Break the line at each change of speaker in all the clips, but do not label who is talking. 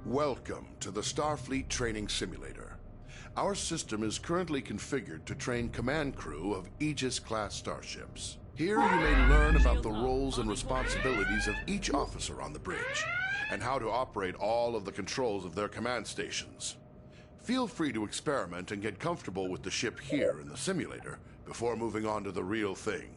Welcome to the Starfleet Training Simulator. Our system is currently configured to train command crew of Aegis-class starships. Here you may learn about the roles and responsibilities of each officer on the bridge, and how to operate all of the controls of their command stations. Feel free to experiment and get comfortable with the ship here in the simulator before moving on to the real thing.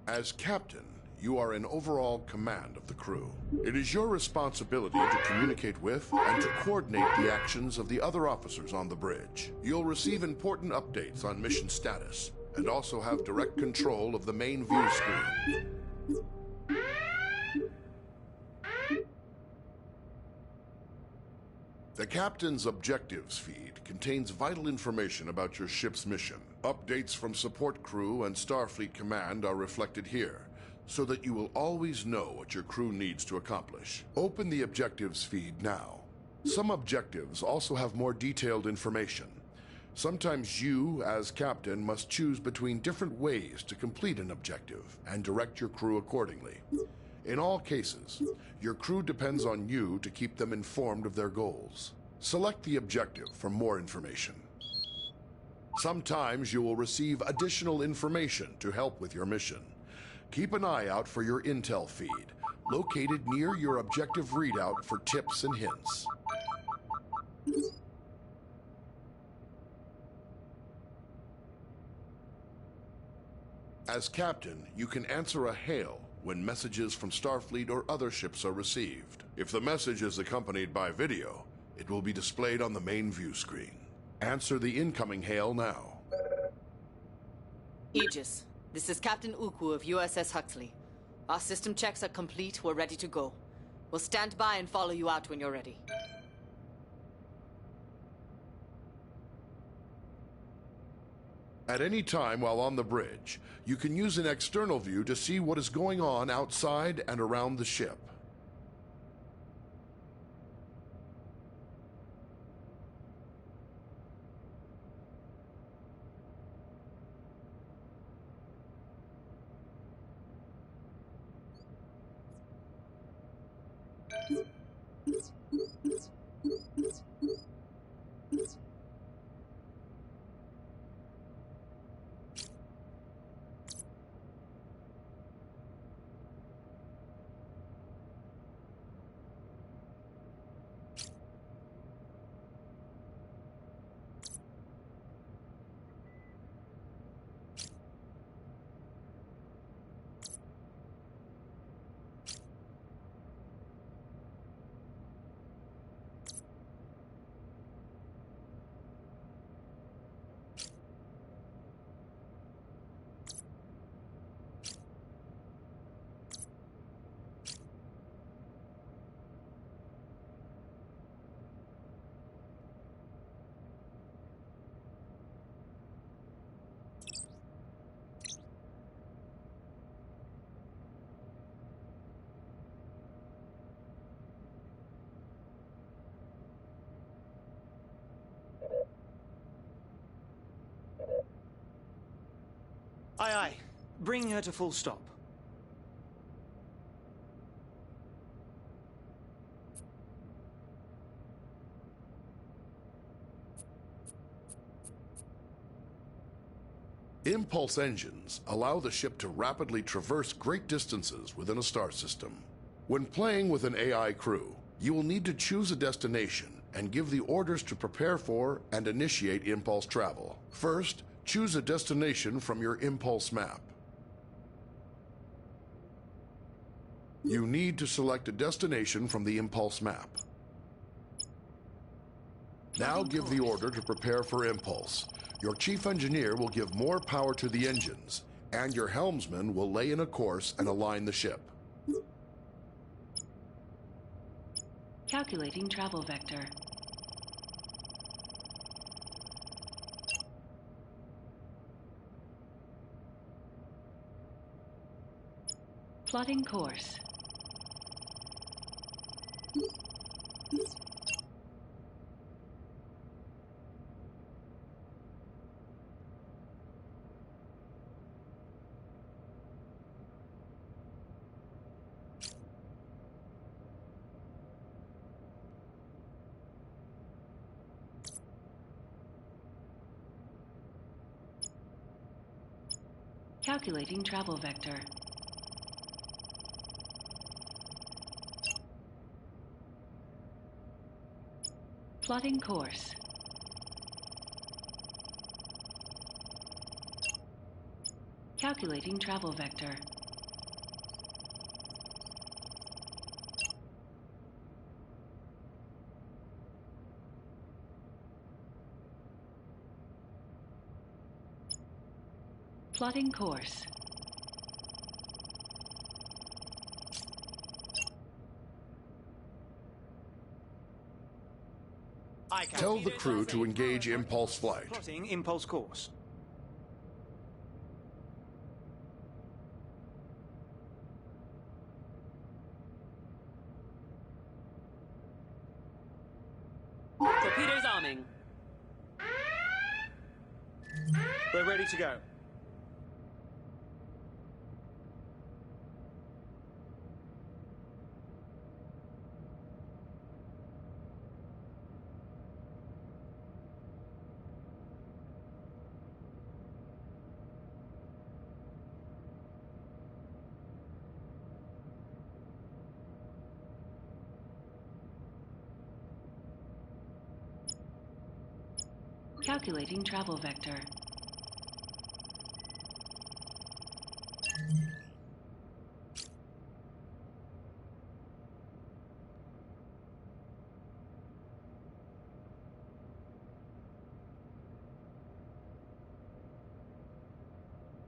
As captain, you are in overall command of the crew. It is your responsibility to communicate with and to coordinate the actions of the other officers on the bridge. You'll receive important updates on mission status, and also have direct control of the main view screen. The captain's objectives feed contains vital information about your ship's mission. Updates from support crew and Starfleet Command are reflected here, so that you will always know what your crew needs to accomplish. Open the objectives feed now. Some objectives also have more detailed information. Sometimes you, as captain, must choose between different ways to complete an objective and direct your crew accordingly. In all cases, your crew depends on you to keep them informed of their goals. Select the objective for more information. Sometimes you will receive additional information to help with your mission. Keep an eye out for your intel feed, located near your objective readout for tips and hints. As captain, you can answer a hail when messages from Starfleet or other ships are received. If the message is accompanied by video, it will be displayed on the main view screen. Answer the incoming hail now.
Aegis, this is Captain Uku of USS Huxley. Our system checks are complete, we're ready to go. We'll stand by and follow you out when you're ready.
At any time while on the bridge, you can use an external view to see what is going on outside and around the ship.
Aye, aye. Bring her to full stop.
Impulse engines allow the ship to rapidly traverse great distances within a star system. When playing with an AI crew, you will need to choose a destination and give the orders to prepare for and initiate impulse travel. First, choose a destination from your impulse map. You need to select a destination from the impulse map. Now give the order to prepare for impulse. Your chief engineer will give more power to the engines, and your helmsman will lay in a course and align the ship.
Calculating travel vector. Plotting course. Calculating travel vector. Plotting course. Calculating travel vector. Plotting course.
Tell the crew to engage impulse flight.
Plotting impulse course.
Torpedoes arming.
We're ready to go.
Calculating travel vector.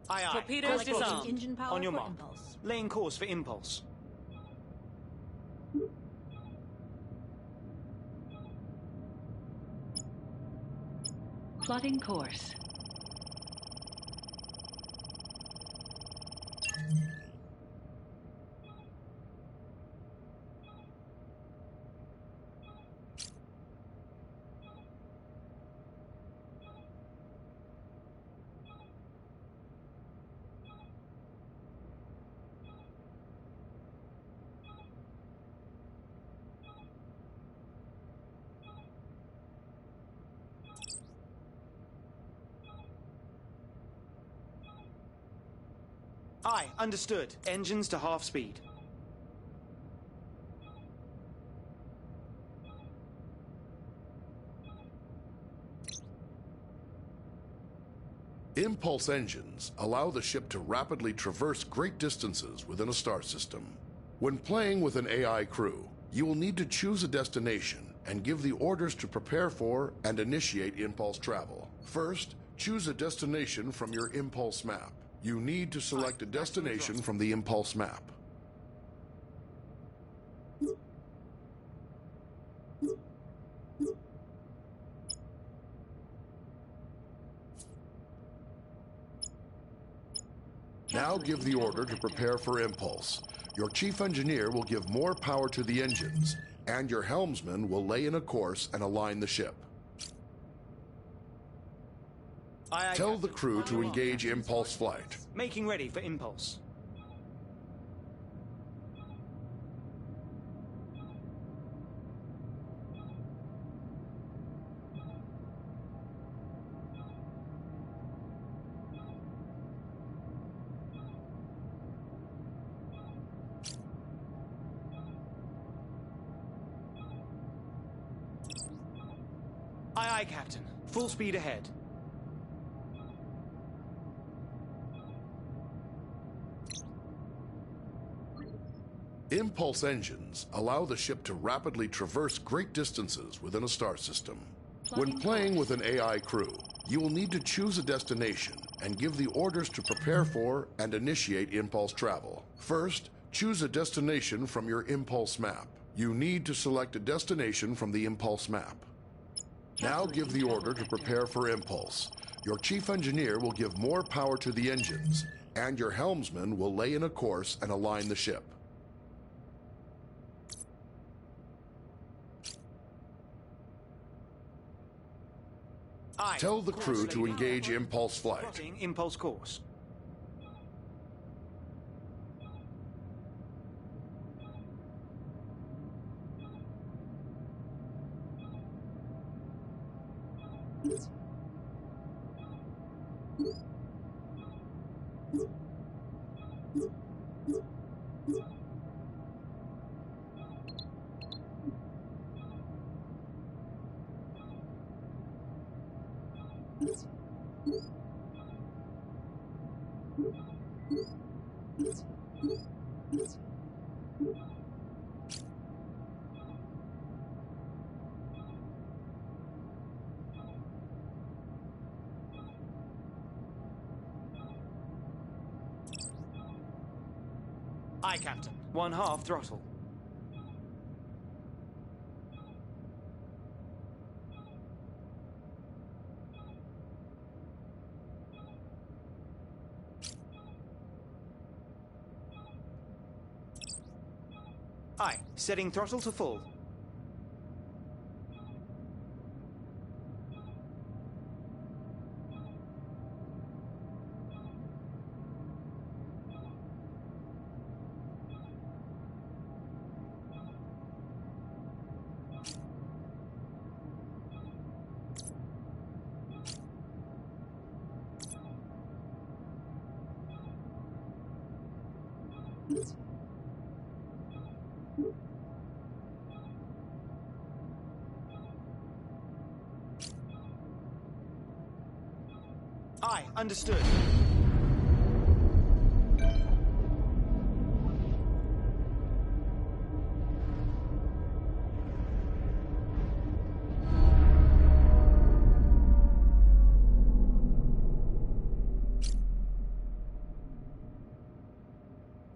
Aye, aye.
Torpedoes disarmed.
Engine power
On your
for
mark.
impulse.
Laying course for impulse.
Plotting course.
Aye, understood. Engines to half speed.
Impulse engines allow the ship to rapidly traverse great distances within a star system. When playing with an AI crew, you will need to choose a destination and give the orders to prepare for and initiate impulse travel. First, choose a destination from your impulse map. You need to select a destination from the impulse map. Now give the order to prepare for impulse. Your chief engineer will give more power to the engines, and your helmsman will lay in a course and align the ship.
Aye, aye,
Tell
Captain.
the crew to engage impulse flight.
Making ready for impulse. Aye, aye, Captain. Full speed ahead.
Impulse engines allow the ship to rapidly traverse great distances within a star system. When playing with an AI crew, you will need to choose a destination and give the orders to prepare for and initiate impulse travel. First, choose a destination from your impulse map. You need to select a destination from the Impulse map. Now give the order to prepare for Impulse. Your chief engineer will give more power to the engines, and your helmsman will lay in a course and align the ship.
Aye.
Tell the crew to engage Impulse flight.
Plotting impulse course. Aye, Captain. 1/2 throttle. Aye, setting throttle to full. Aye, understood.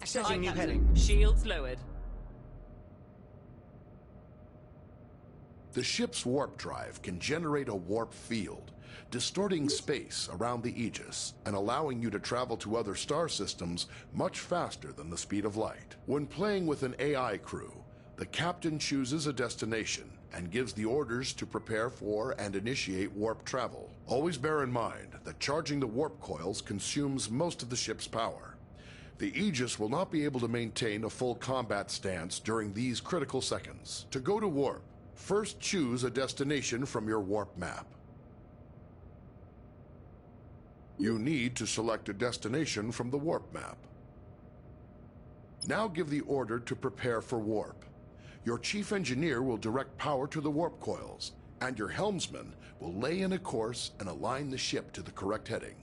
Setting new heading.
Shields lowered.
The ship's warp drive can generate a warp field, distorting space around the Aegis and allowing you to travel to other star systems much faster than the speed of light. When playing with an AI crew, the captain chooses a destination and gives the orders to prepare for and initiate warp travel. Always bear in mind that charging the warp coils consumes most of the ship's power. The Aegis will not be able to maintain a full combat stance during these critical seconds. To go to warp, first choose a destination from your warp map. You need to select a destination from the warp map. Now give the order to prepare for warp. Your chief engineer will direct power to the warp coils, and your helmsman will lay in a course and align the ship to the correct heading.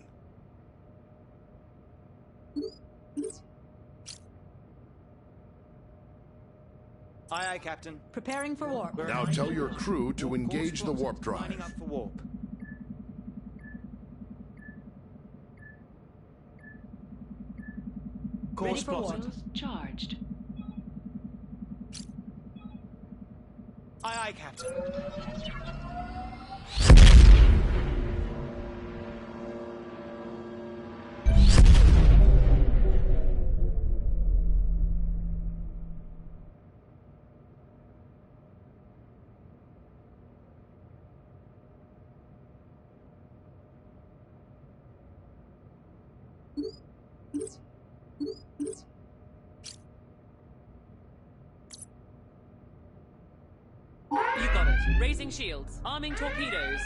Aye, aye, Captain.
Preparing for warp.
Now tell your crew to engage the warp
Lining
drive.
up for warp. Course
for warp.
plotted.
Charged.
Aye, aye, Captain.
You got it. Raising shields. Arming torpedoes.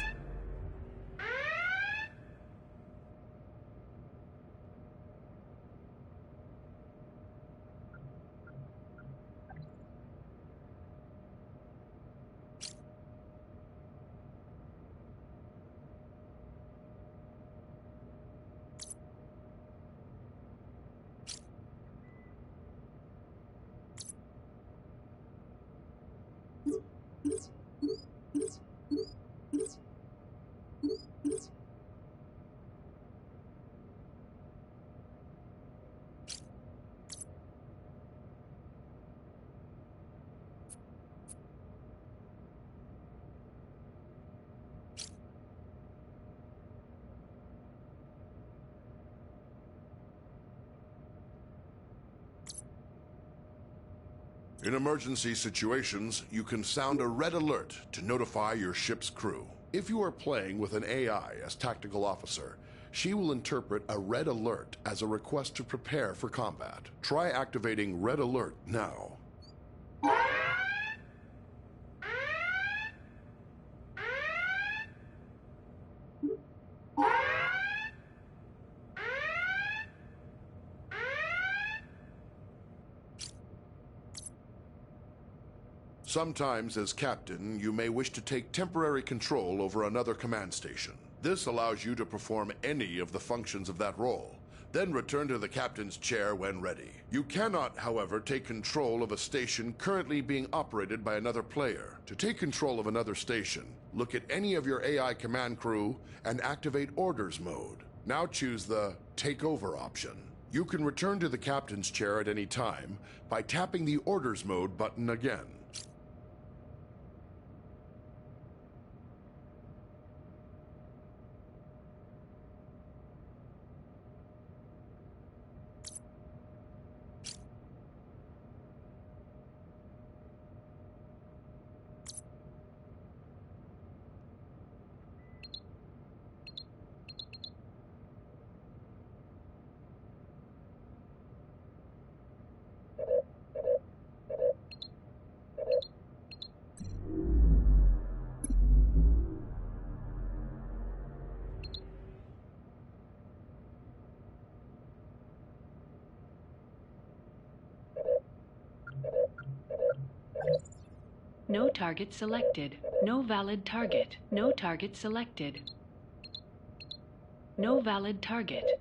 In emergency situations, you can sound a red alert to notify your ship's crew. If you are playing with an AI as tactical officer, she will interpret a red alert as a request to prepare for combat. Try activating red alert now. Sometimes, as captain, you may wish to take temporary control over another command station. This allows you to perform any of the functions of that role, then return to the captain's chair when ready. You cannot, however, take control of a station currently being operated by another player. To take control of another station, look at any of your AI command crew and activate Orders mode. Now choose the Take Over option. You can return to the captain's chair at any time by tapping the Orders mode button again.
No target selected. No valid target. No target selected. No valid target.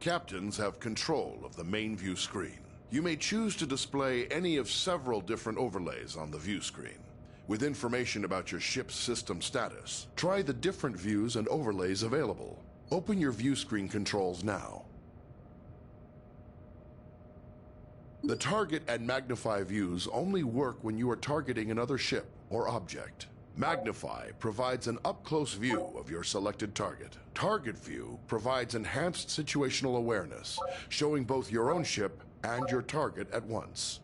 Captains have control of the main view screen. You may choose to display any of several different overlays on the view screen, with information about your ship's system status. Try the different views and overlays available. Open your view screen controls now. The target and magnify views only work when you are targeting another ship or object. Magnify provides an up-close view of your selected target. Target View provides enhanced situational awareness, showing both your own ship and your target at once.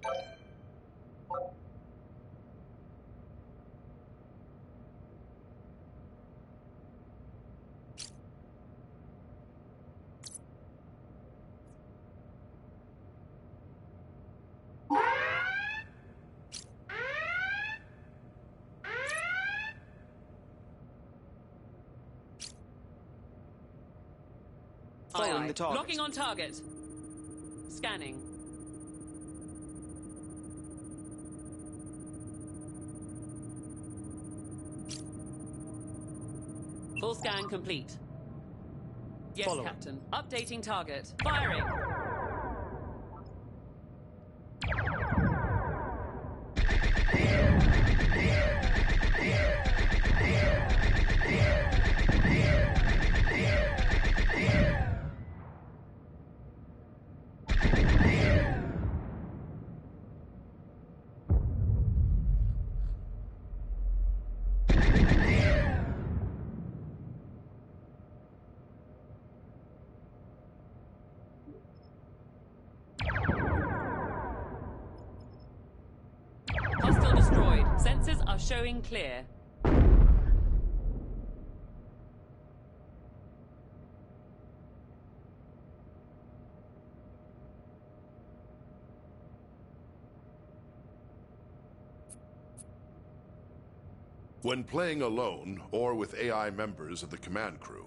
Following the target.
Locking on target. Scanning. Full scan complete. Yes,
Following.
Captain. Updating target. Firing. Hostile destroyed. Sensors are showing clear.
When playing alone or with AI members of the command crew,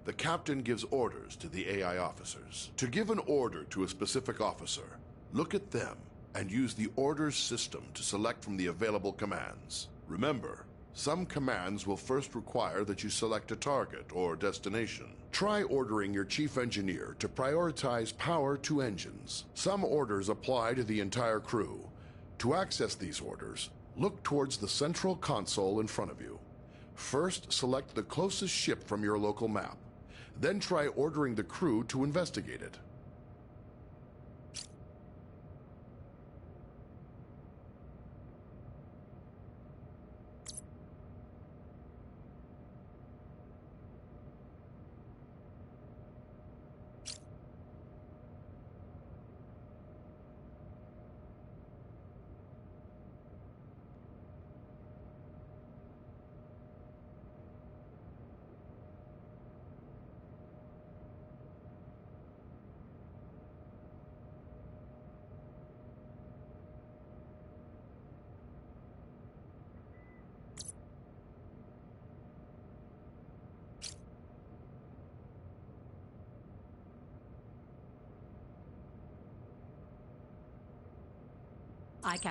the captain gives orders to the AI officers. To give an order to a specific officer, look at them and use the orders system to select from the available commands. Remember, some commands will first require that you select a target or destination. Try ordering your chief engineer to prioritize power to engines. Some orders apply to the entire crew. To access these orders, look towards the central console in front of you. First, select the closest ship from your local map. Then try ordering the crew to investigate it.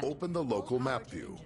Open the local map view.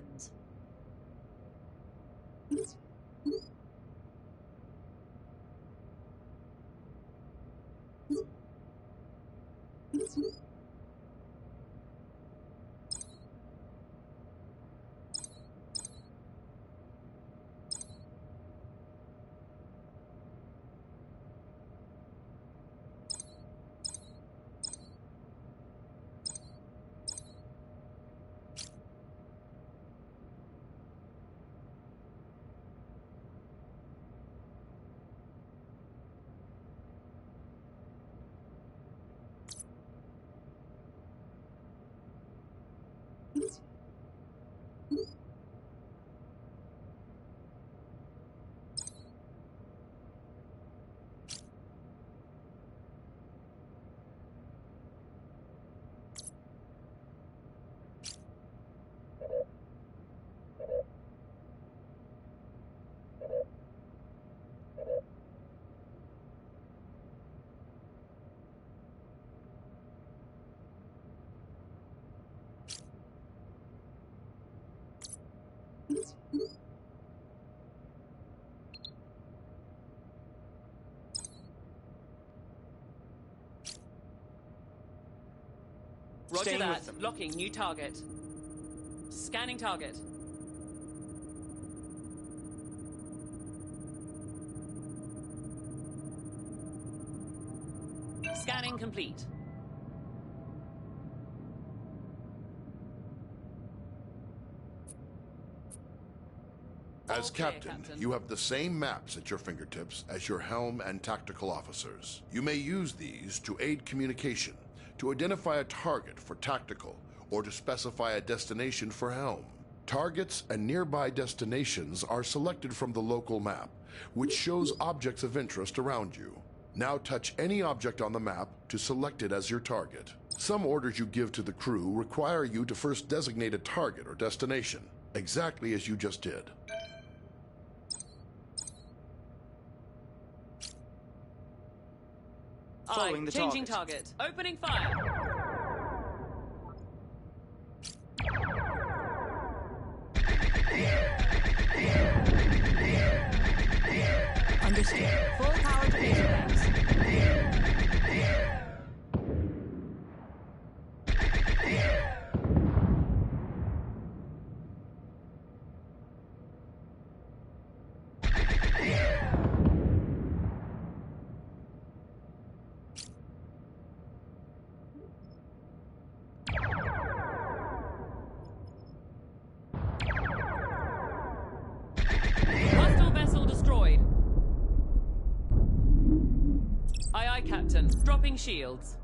Roger
Staying
that.
with them.
Locking new target. Scanning target. Scanning complete.
As
clear,
captain,
Captain.
you have the same maps at your fingertips as your helm and tactical officers. You may use these to aid communication, to identify a target for tactical, or to specify a destination for helm. Targets and nearby destinations are selected from the local map, which shows objects of interest around you. Now touch any object on the map to select it as your target. Some orders you give to the crew require you to first designate a target or destination, exactly as you just did.
Following the
changing
target.
target. Opening fire.
Understood. Full power to laser banks.
Hostile vessel destroyed. Aye, aye, Captain. Dropping shields.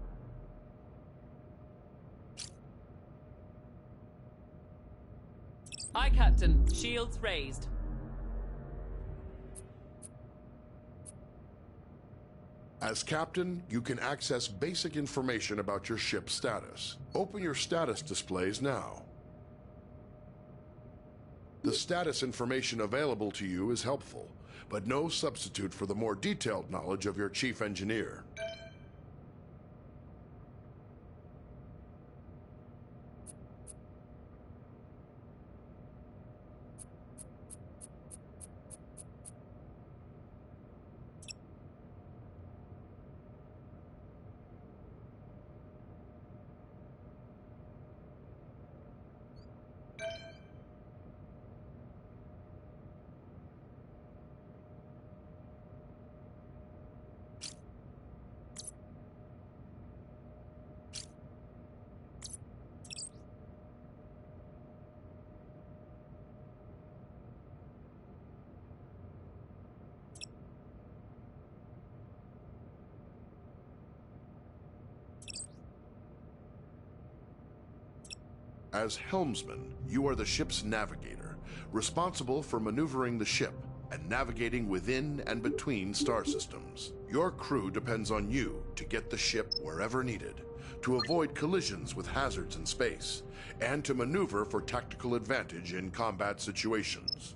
Aye, Captain. Shields raised.
As captain, you can access basic information about your ship's status. Open your status displays now. The status information available to you is helpful, but no substitute for the more detailed knowledge of your chief engineer. As helmsman, you are the ship's navigator, responsible for maneuvering the ship and navigating within and between star systems. Your crew depends on you to get the ship wherever needed, to avoid collisions with hazards in space, and to maneuver for tactical advantage in combat situations.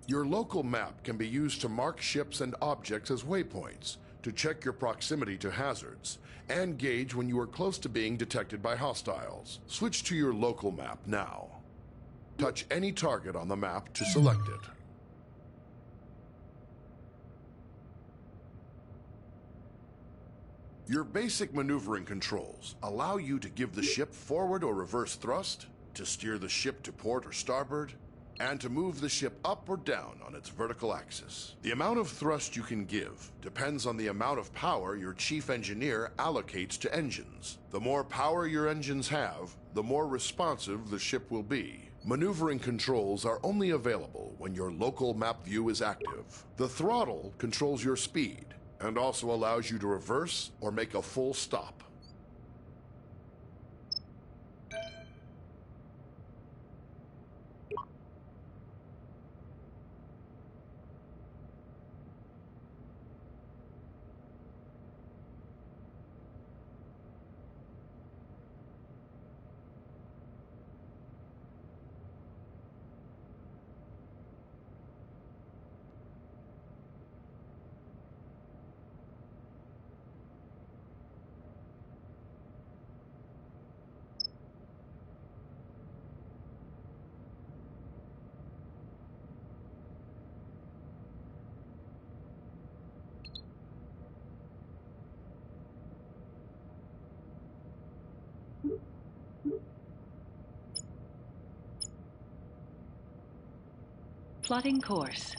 Your local map can be used to mark ships and objects as waypoints, to check your proximity to hazards, and gauge when you are close to being detected by hostiles. Switch to your local map now. Touch any target on the map to select it. Your basic maneuvering controls allow you to give the ship forward or reverse thrust, to steer the ship to port or starboard, and to move the ship up or down on its vertical axis. The amount of thrust you can give depends on the amount of power your chief engineer allocates to engines. The more power your engines have, the more responsive the ship will be. Maneuvering controls are only available when your local map view is active. The throttle controls your speed and also allows you to reverse or make a full stop.
Plotting course.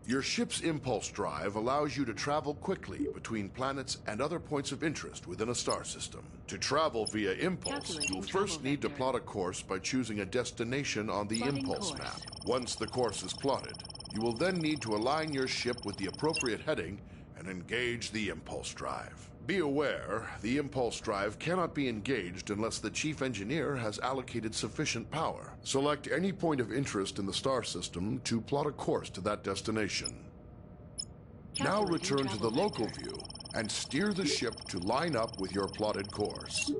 Your ship's impulse drive allows you to travel quickly between planets and other points of interest within a star system. To travel via impulse,
Calculating
you'll first
travel
need to
vector.
plot a course by choosing a destination on the
Plotting
impulse
course.
map. Once the course is plotted, you will then need to align your ship with the appropriate heading and engage the impulse drive. Be aware, the impulse drive cannot be engaged unless the chief engineer has allocated sufficient power. Select any point of interest in the star system to plot a course to that destination. Now
Calculating
return to the
travel
local
vector.
view and steer the ship to line up with your plotted course.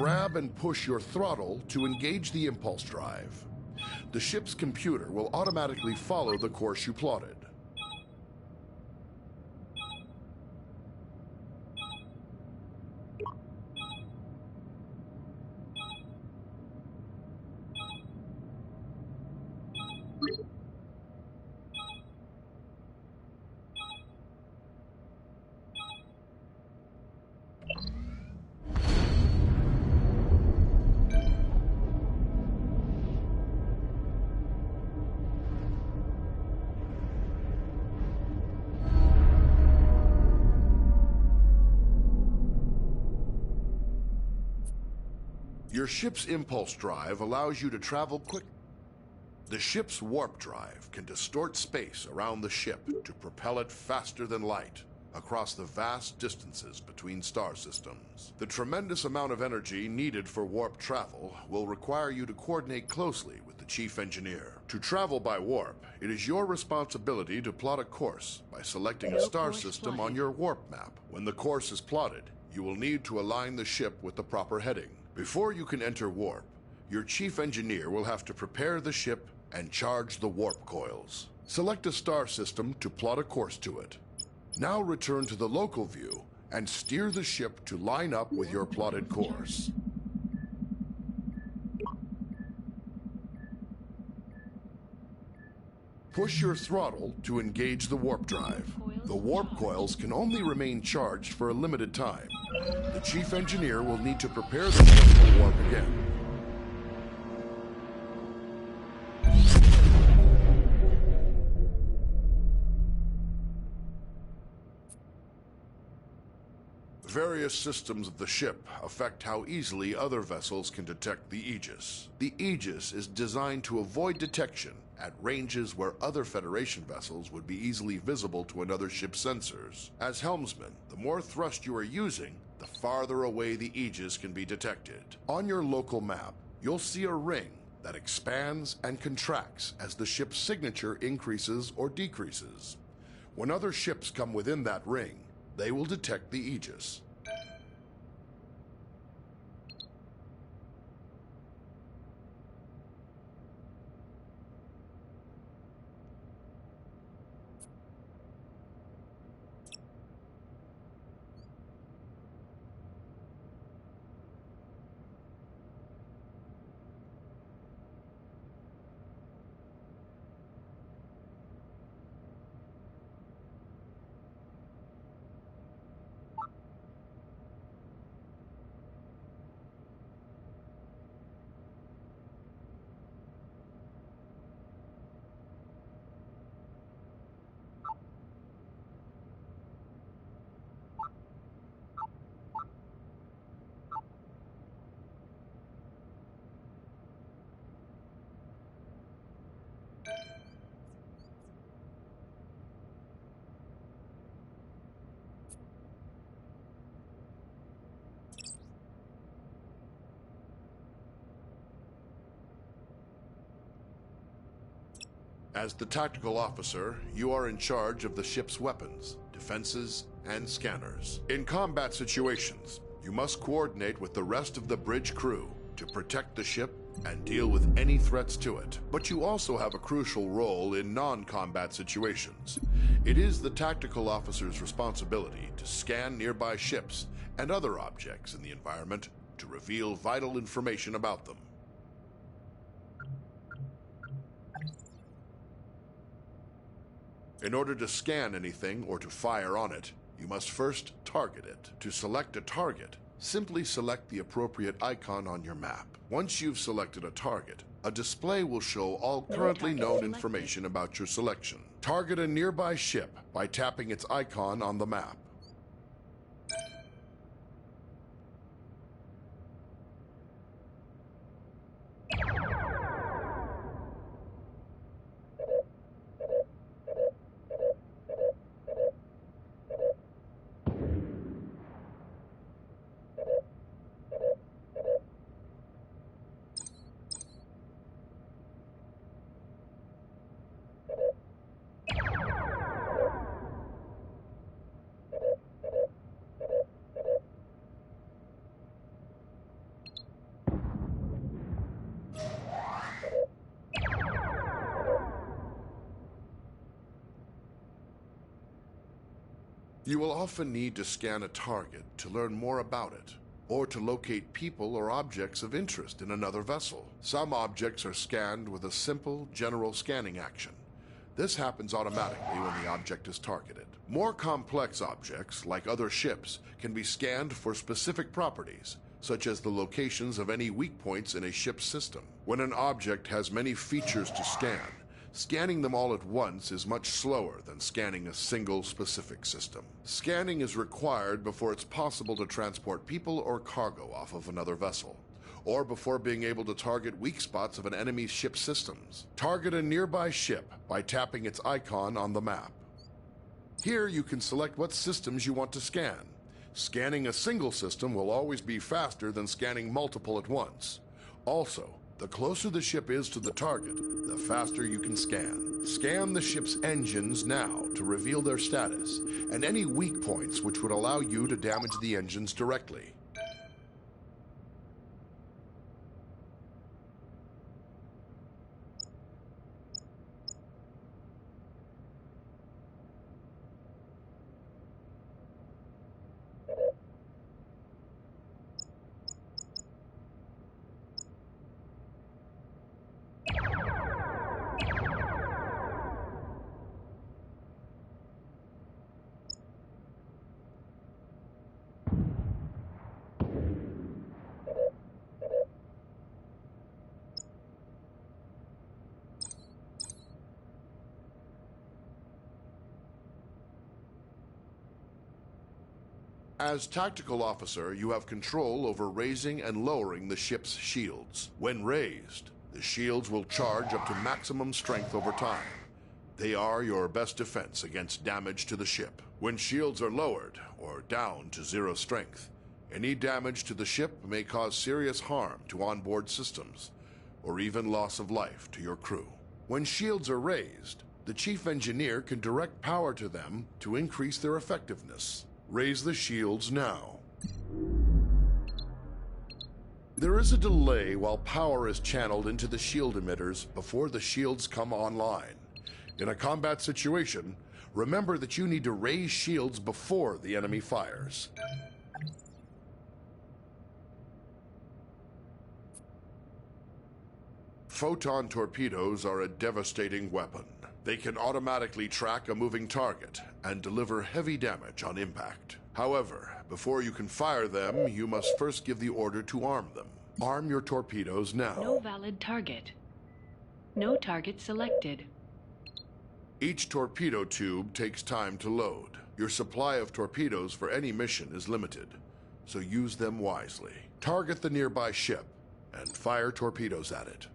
grab and push your throttle to engage the impulse drive. The ship's computer will automatically follow the course you plotted. Your ship's impulse drive allows you to travel quick. The ship's warp drive can distort space around the ship to propel it faster than light across the vast distances between star systems. The tremendous amount of energy needed for warp travel will require you to coordinate closely with the chief engineer. To travel by warp, it is your responsibility to plot a course by selecting a star system on your warp map. When the course is plotted, you will need to align the ship with the proper heading. Before you can enter warp, your chief engineer will have to prepare the ship and charge the warp coils. Select a star system to plot a course to it. Now return to the local view and steer the ship to line up with your plotted course. Push your throttle to engage the warp drive. The warp coils can only remain charged for a limited time. The chief engineer will need to prepare the ship for warp again. Various systems of the ship affect how easily other vessels can detect the Aegis. The Aegis is designed to avoid detection at ranges where other Federation vessels would be easily visible to another ship's sensors. As helmsman, the more thrust you are using, the farther away the Aegis can be detected. On your local map, you'll see a ring that expands and contracts as the ship's signature increases or decreases. When other ships come within that ring, they will detect the Aegis. As the tactical officer, you are in charge of the ship's weapons, defenses, and scanners. In combat situations, you must coordinate with the rest of the bridge crew to protect the ship and deal with any threats to it. But you also have a crucial role in non-combat situations. It is the tactical officer's responsibility to scan nearby ships and other objects in the environment to reveal vital information about them. In order to scan anything or to fire on it, you must first target it. To select a target, simply select the appropriate icon on your map. Once you've selected a target, a display will show all currently known information about your selection. Target a nearby ship by tapping its icon on the map. You will often need to scan a target to learn more about it, or to locate people or objects of interest in another vessel. Some objects are scanned with a simple, general scanning action. This happens automatically when the object is targeted. More complex objects, like other ships, can be scanned for specific properties, such as the locations of any weak points in a ship's system. When an object has many features to scan, scanning them all at once is much slower than scanning a single specific system. Scanning is required before it's possible to transport people or cargo off of another vessel, or before being able to target weak spots of an enemy's ship systems. Target a nearby ship by tapping its icon on the map. Here you can select what systems you want to scan. Scanning a single system will always be faster than scanning multiple at once. Also, the closer the ship is to the target, the faster you can scan. Scan the ship's engines now to reveal their status, and any weak points which would allow you to damage the engines directly. As tactical officer, you have control over raising and lowering the ship's shields. When raised, the shields will charge up to maximum strength over time. They are your best defense against damage to the ship. When shields are lowered, or down to 0 strength, any damage to the ship may cause serious harm to onboard systems, or even loss of life to your crew. When shields are raised, the chief engineer can direct power to them to increase their effectiveness. Raise the shields now. There is a delay while power is channeled into the shield emitters before the shields come online. In a combat situation, remember that you need to raise shields before the enemy fires. Photon torpedoes are a devastating weapon. They can automatically track a moving target and deliver heavy damage on impact. However, before you can fire them, you must first give the order to arm them. Arm your torpedoes now.
No valid target. No target selected.
Each torpedo tube takes time to load. Your supply of torpedoes for any mission is limited, so use them wisely. Target the nearby ship and fire torpedoes at it.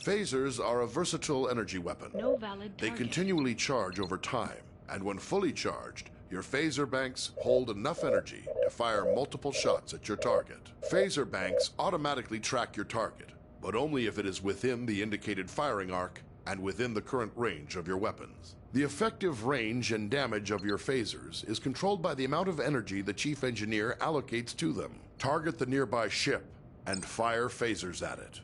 Phasers are a versatile energy weapon.
No valid
They
target.
continually charge over time, and when fully charged, your phaser banks hold enough energy to fire multiple shots at your target. Phaser banks automatically track your target, but only if it is within the indicated firing arc and within the current range of your weapons. The effective range and damage of your phasers is controlled by the amount of energy the chief engineer allocates to them. Target the nearby ship and fire phasers at it.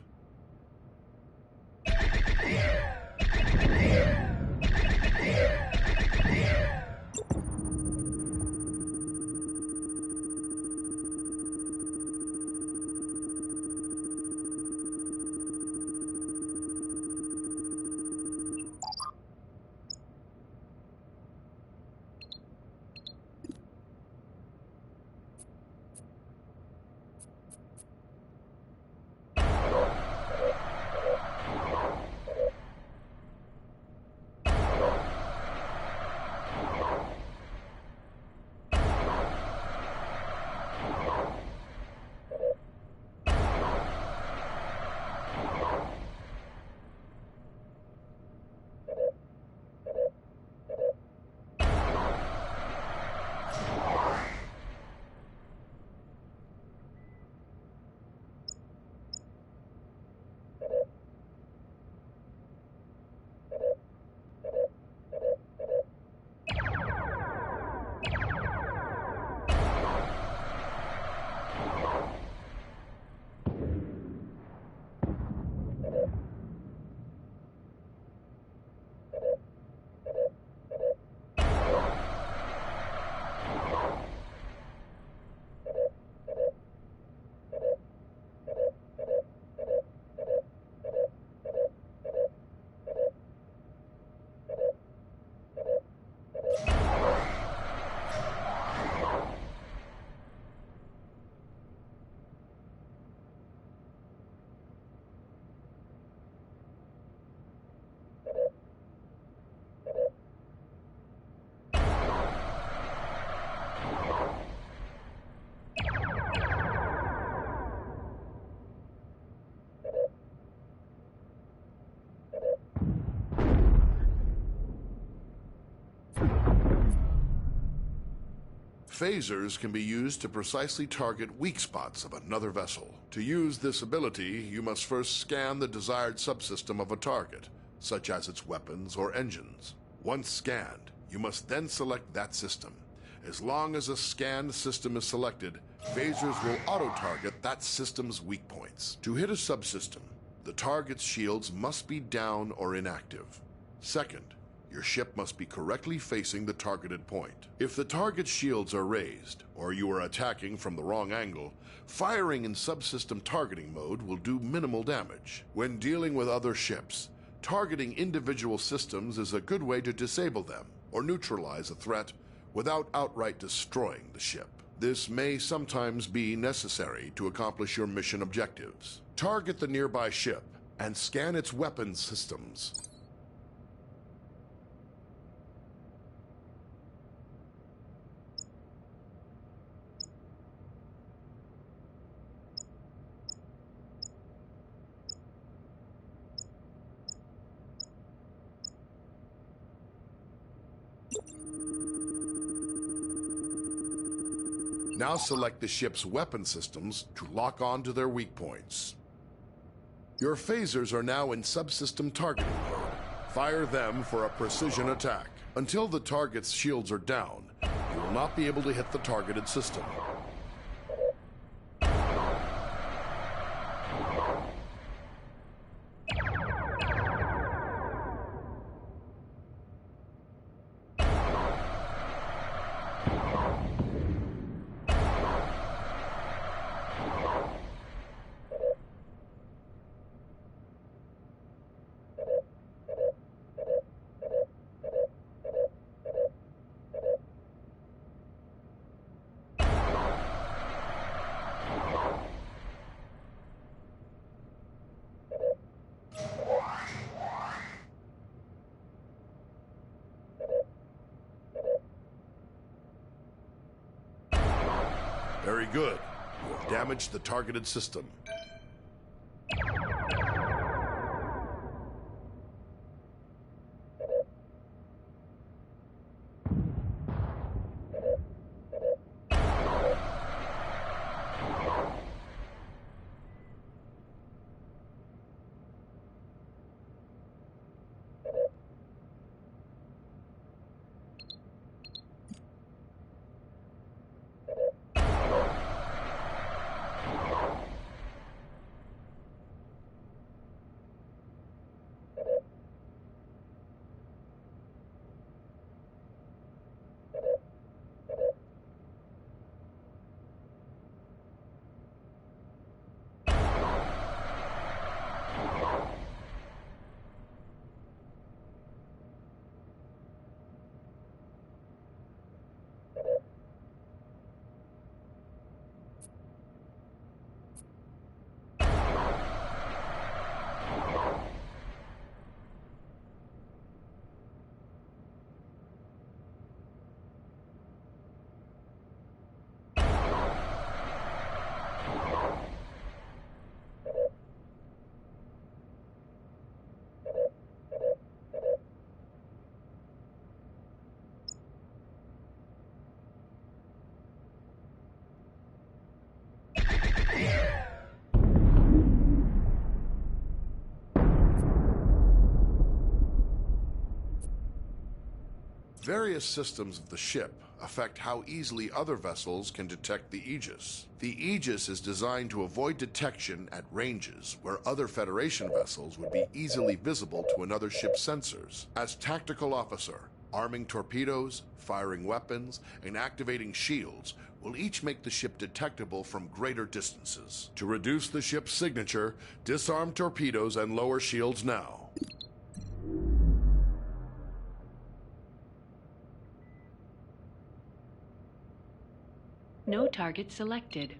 Phasers can be used to precisely target weak spots of another vessel. To use this ability, you must first scan the desired subsystem of a target, such as its weapons or engines. Once scanned, you must then select that system. As long as a scanned system is selected, phasers will auto-target that system's weak points. To hit a subsystem, the target's shields must be down or inactive. Second, your ship must be correctly facing the targeted point. If the target's shields are raised, or you are attacking from the wrong angle, firing in subsystem targeting mode will do minimal damage. When dealing with other ships, targeting individual systems is a good way to disable them or neutralize a threat without outright destroying the ship. This may sometimes be necessary to accomplish your mission objectives. Target the nearby ship and scan its weapon systems. Now select the ship's weapon systems to lock on to their weak points. Your phasers are now in subsystem targeting mode. Fire them for a precision attack. Until the target's shields are down, you will not be able to hit the targeted system. Very good. You have damaged the targeted system. Various systems of the ship affect how easily other vessels can detect the Aegis. The Aegis is designed to avoid detection at ranges where other Federation vessels would be easily visible to another ship's sensors. As tactical officer, arming torpedoes, firing weapons, and activating shields will each make the ship detectable from greater distances. To reduce the ship's signature, disarm torpedoes and lower shields now.
No target selected.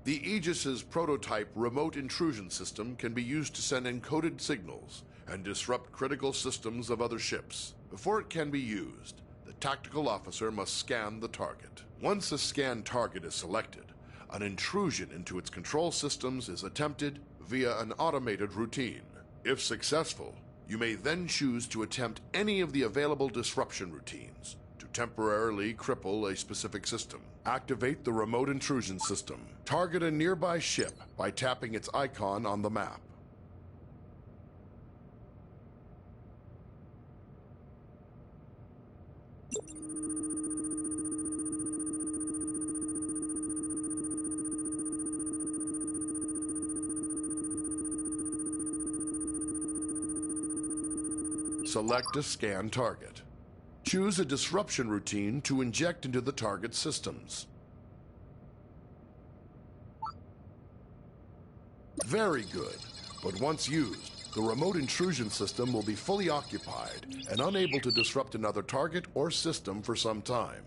The Aegis's prototype remote intrusion system can be used to send encoded signals and disrupt critical systems of other ships. Before it can be used, the tactical officer must scan the target. Once a scanned target is selected, an intrusion into its control systems is attempted via an automated routine. If successful, you may then choose to attempt any of the available disruption routines to temporarily cripple a specific system. Activate the remote intrusion system. Target a nearby ship by tapping its icon on the map. Select a scan target. Choose a disruption routine to inject into the target systems. Very good, but once used, the remote intrusion system will be fully occupied and unable to disrupt another target or system for some time.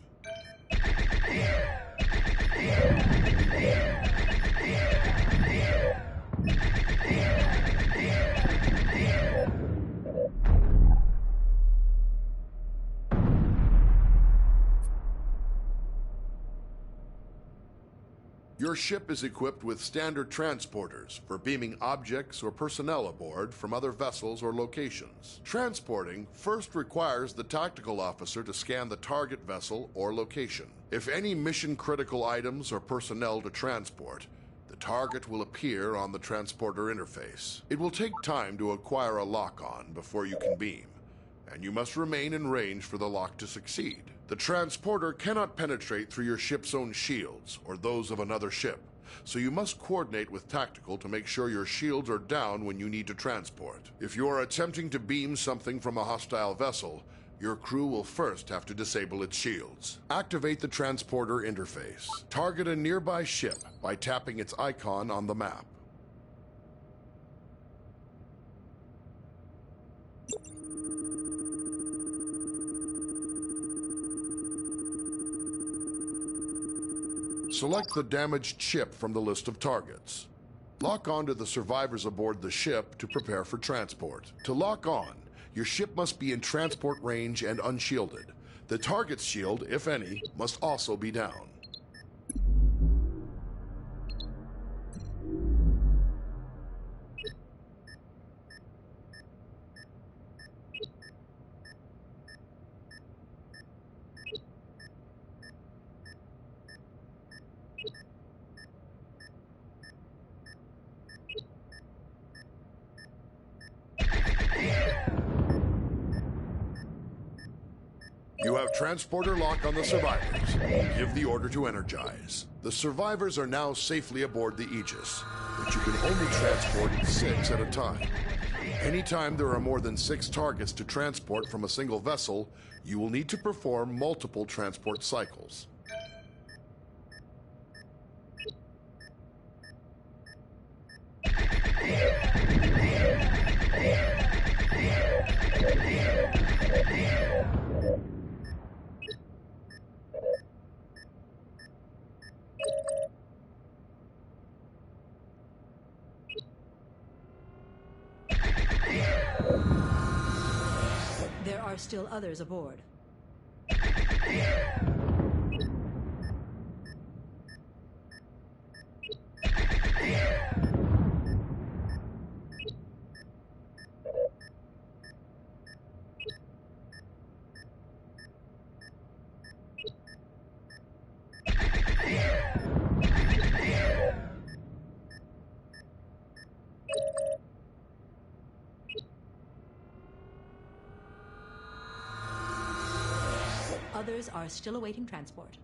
Your ship is equipped with standard transporters for beaming objects or personnel aboard from other vessels or locations. Transporting first requires the tactical officer to scan the target vessel or location. If any mission-critical items or personnel to transport, the target will appear on the transporter interface. It will take time to acquire a lock-on before you can beam, and you must remain in range for the lock to succeed. The transporter cannot penetrate through your ship's own shields or those of another ship, so you must coordinate with tactical to make sure your shields are down when you need to transport. If you are attempting to beam something from a hostile vessel, your crew will first have to disable its shields. Activate the transporter interface. Target a nearby ship by tapping its icon on the map. Select the damaged ship from the list of targets. Lock on to the survivors aboard the ship to prepare for transport. To lock on, your ship must be in transport range and unshielded. The target's shield, if any, must also be down. You have transporter lock on the survivors. Give the order to energize. The survivors are now safely aboard the Aegis, but you can only transport 6 at a time. Anytime there are more than 6 targets to transport from a single vessel, you will need to perform multiple transport cycles.
There are still others aboard. others are still awaiting transport.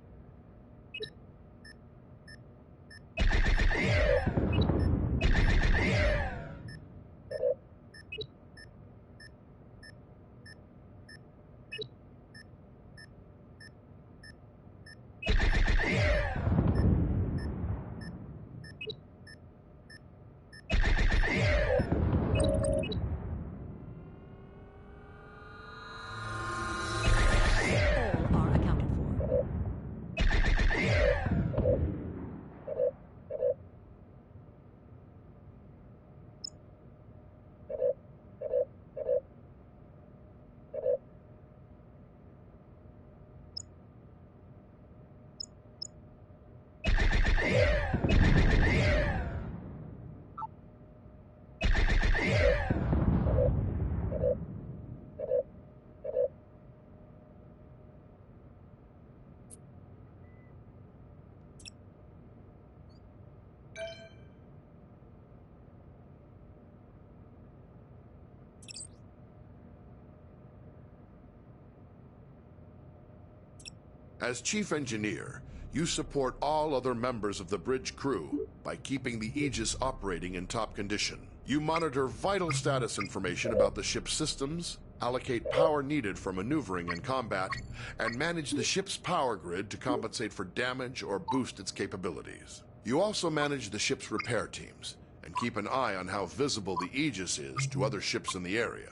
All are accounted for.
As Chief Engineer, you support all other members of the bridge crew by keeping the Aegis operating in top condition. You monitor vital status information about the ship's systems, allocate power needed for maneuvering and combat, and manage the ship's power grid to compensate for damage or boost its capabilities. You also manage the ship's repair teams and keep an eye on how visible the Aegis is to other ships in the area.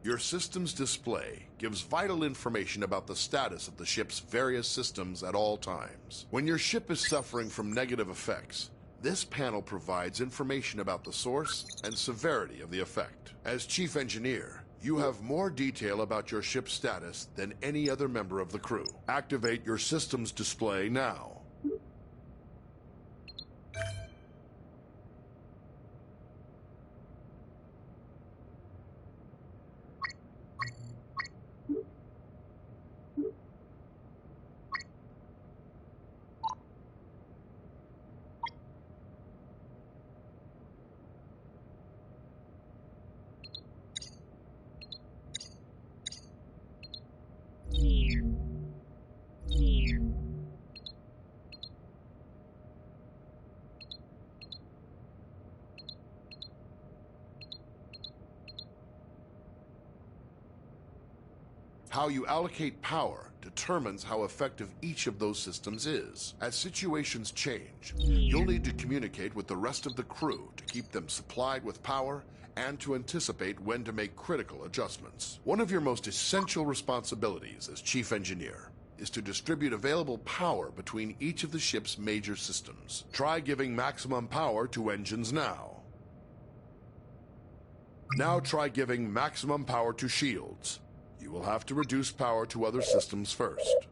Your system's display gives vital information about the status of the ship's various systems at all times. When your ship is suffering from negative effects, this panel provides information about the source and severity of the effect. As Chief Engineer, you have more detail about your ship's status than any other member of the crew. Activate your system's display now. How you allocate power determines how effective each of those systems is. As situations change, you'll need to communicate with the rest of the crew to keep them supplied with power and to anticipate when to make critical adjustments. One of your most essential responsibilities as Chief Engineer is to distribute available power between each of the ship's major systems. Try giving maximum power to engines now. Now try giving maximum power to shields. You will have to reduce power to other systems first.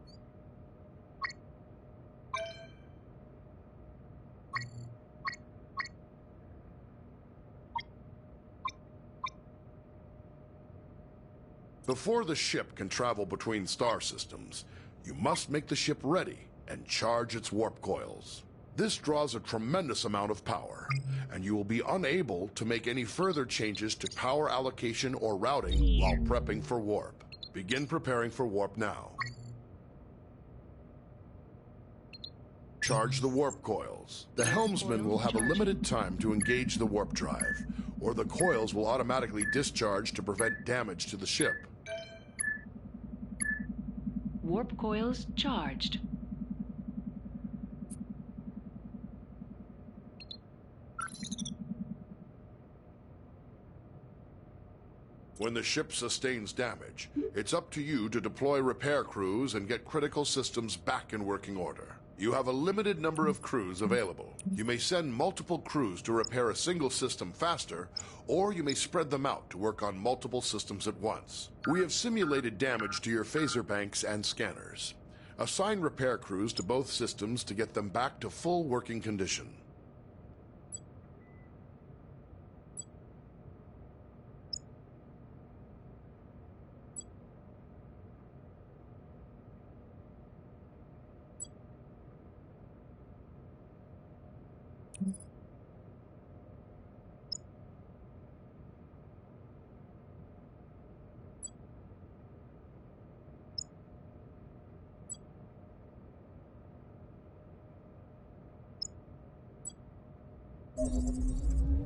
Before the ship can travel between star systems, you must make the ship ready and charge its warp coils. This draws a tremendous amount of power, and you will be unable to make any further changes to power allocation or routing while prepping for warp. Begin preparing for warp now. Charge the warp coils. The helmsman will have a limited time to engage the warp drive, or the coils will automatically discharge to prevent damage to the ship.
Warp coils charged.
When the ship sustains damage, it's up to you to deploy repair crews and get critical systems back in working order. You have a limited number of crews available. You may send multiple crews to repair a single system faster, or you may spread them out to work on multiple systems at once. We have simulated damage to your phaser banks and scanners. Assign repair crews to both systems to get them back to full working condition.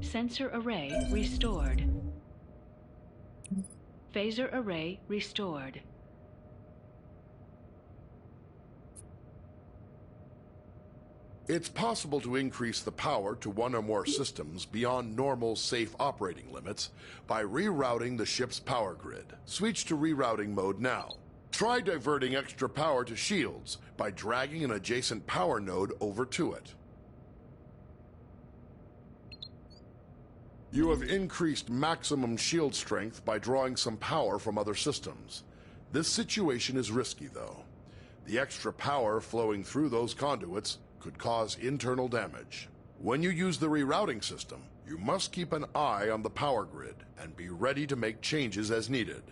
Sensor array restored. Phaser array restored.
It's possible to increase the power to one or more systems beyond normal safe operating limits by rerouting the ship's power grid. Switch to rerouting mode now. Try diverting extra power to shields by dragging an adjacent power node over to it. You have increased maximum shield strength by drawing some power from other systems. This situation is risky, though. The extra power flowing through those conduits could cause internal damage. When you use the rerouting system, you must keep an eye on the power grid and be ready to make changes as needed.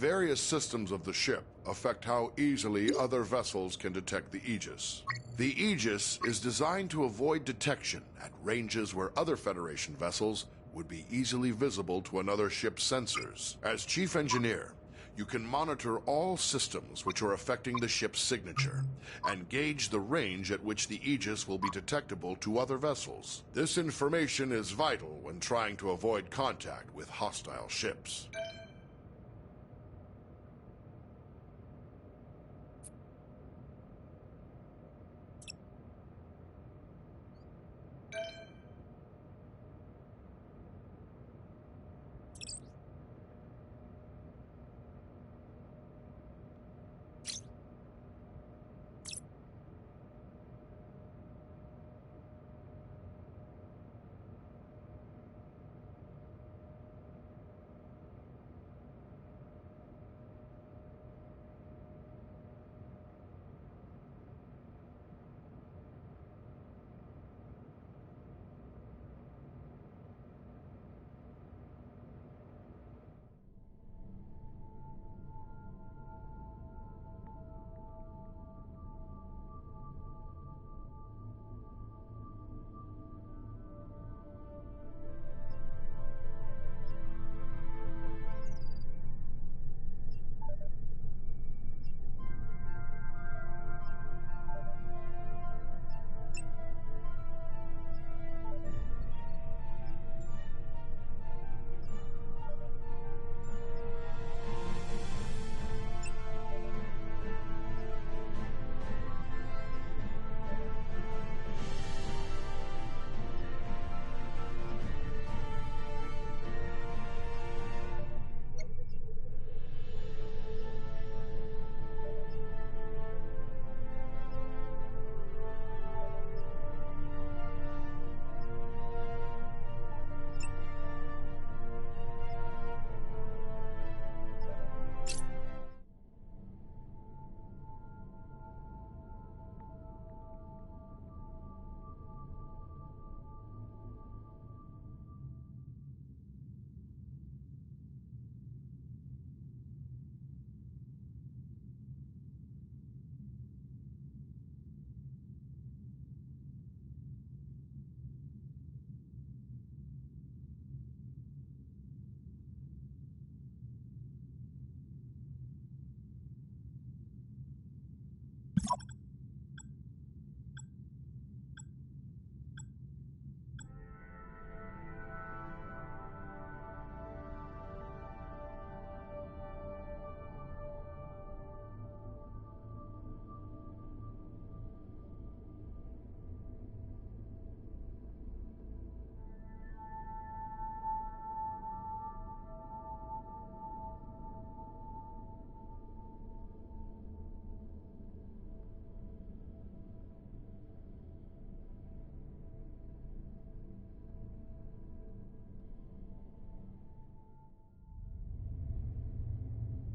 Various systems of the ship affect how easily other vessels can detect the Aegis. The Aegis is designed to avoid detection at ranges where other Federation vessels would be easily visible to another ship's sensors. As Chief Engineer, you can monitor all systems which are affecting the ship's signature and gauge the range at which the Aegis will be detectable to other vessels. This information is vital when trying to avoid contact with hostile ships.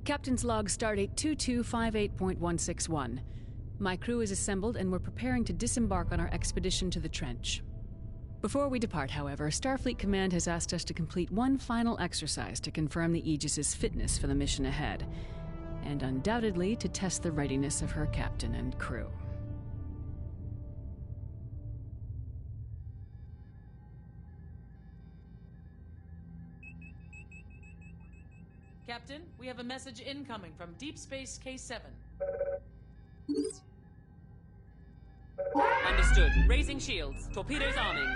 Captain's log stardate 2258.161. My crew is assembled and we're preparing to disembark on our expedition to the trench. Before we depart, however, Starfleet Command has asked us to complete one final exercise to confirm the Aegis's fitness for the mission ahead, and undoubtedly to test the readiness of her captain and crew.
Captain, we have a message incoming from Deep Space K7. Understood. Raising shields. Torpedoes arming.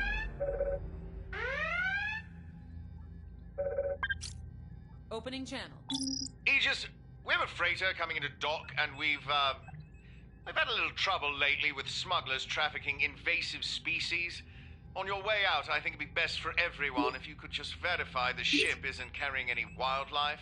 Opening channel.
Aegis, we have a freighter coming into dock, and we've had a little trouble lately with smugglers trafficking invasive species. On your way out, I think it'd be best for everyone if you could just verify the ship isn't carrying any wildlife.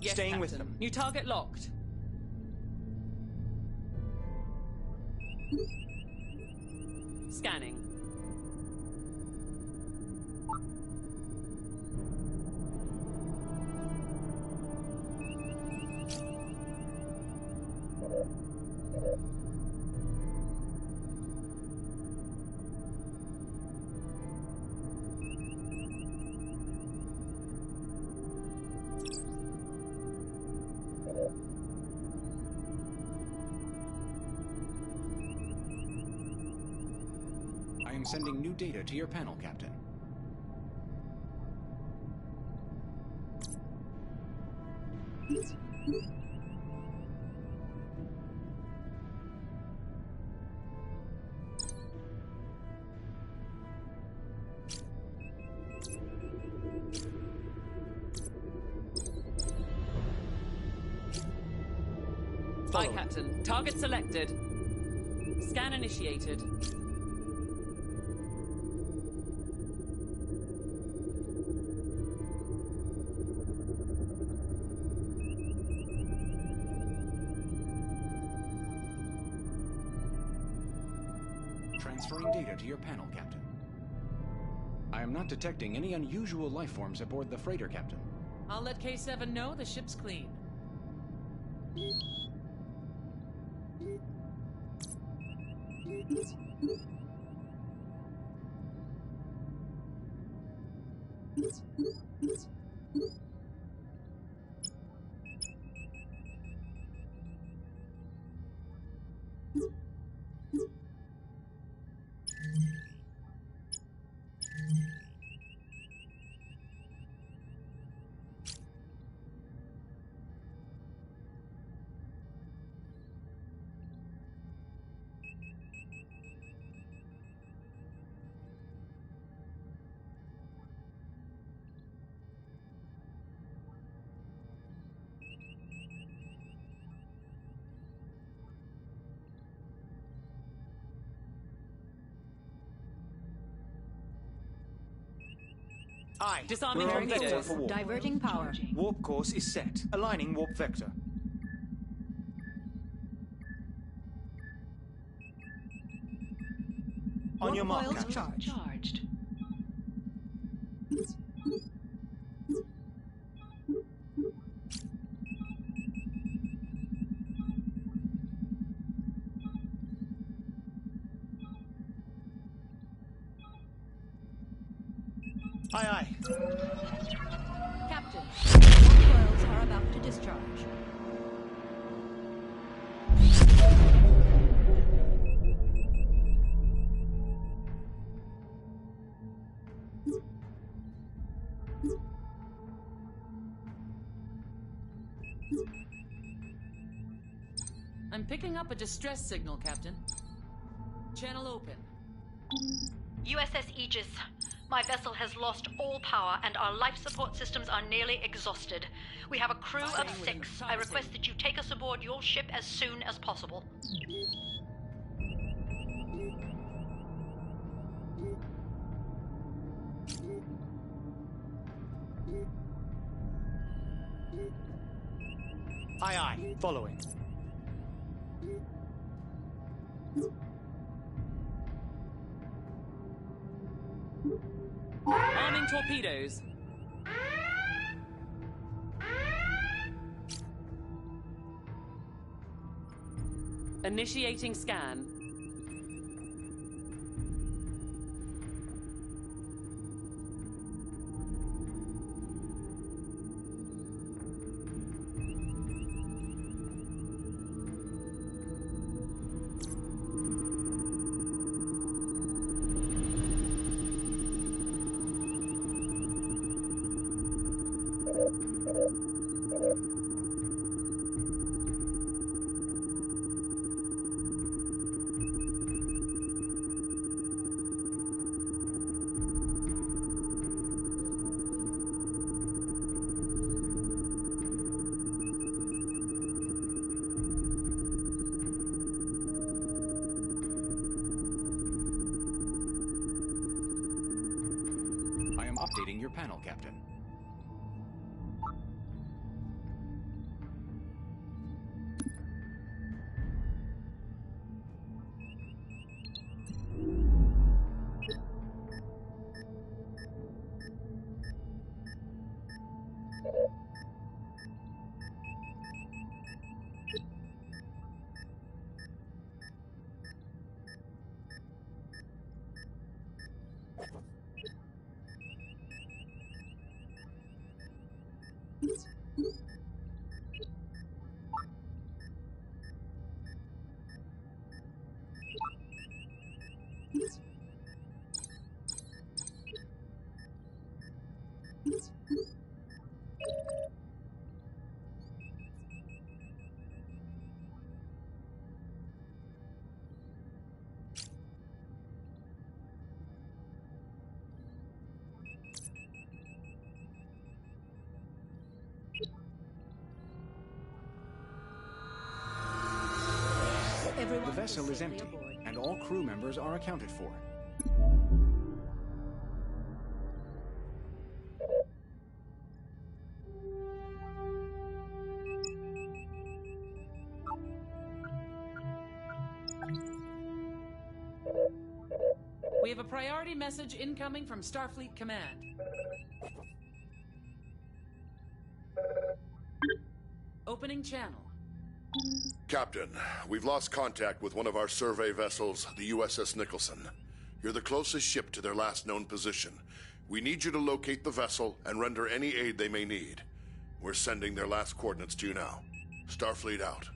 Yes,
Staying
Captain.
with them.
New target locked. Scanning.
I am sending new data to your panel, Captain.
Aye, Captain. Target selected. Scan initiated.
Transferring data to your panel, Captain. I am not detecting any unusual life forms aboard the freighter, Captain.
I'll let K7 know the ship's clean.
Aye.
Disarming
We're on
torpedoes.
vector for warp.
Diverting power.
Warp course is set. Aligning warp vector. On your mark,
Warp coils
Captain.
charged.
Aye, aye.
Captain, warp coils are about to discharge.
I'm picking up a distress signal, Captain. Channel open.
USS Aegis. My vessel has lost all power and our life support systems are nearly exhausted. We have a crew of 6. I request that you take us aboard your ship as soon as possible.
Aye, aye. Following.
Arming torpedoes. Initiating scan.
Updating your panel, Captain. The vessel is empty, and all crew members are accounted for.
We have a priority message incoming from Starfleet Command. Opening channel.
Captain, we've lost contact with one of our survey vessels, the USS Nicholson. You're the closest ship to their last known position. We need you to locate the vessel and render any aid they may need. We're sending their last coordinates to you now. Starfleet out.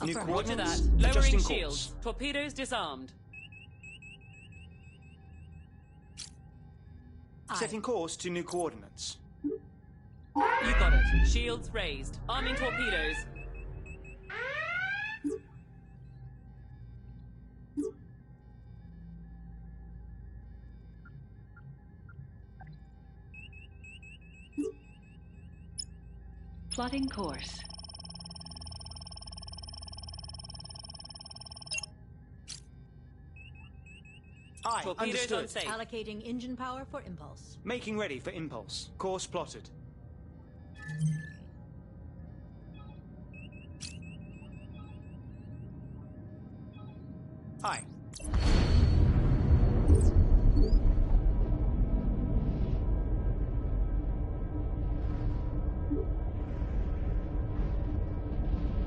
New
Roger
coordinates.
that. Lowering
Adjusting
shields.
course.
Torpedoes disarmed.
Setting course to new coordinates.
You got it. Shields raised. Arming torpedoes.
Plotting course.
Aye,
Torpedoes on
understood.
safe.
Allocating engine power for impulse.
Making ready for impulse. Course plotted. Aye.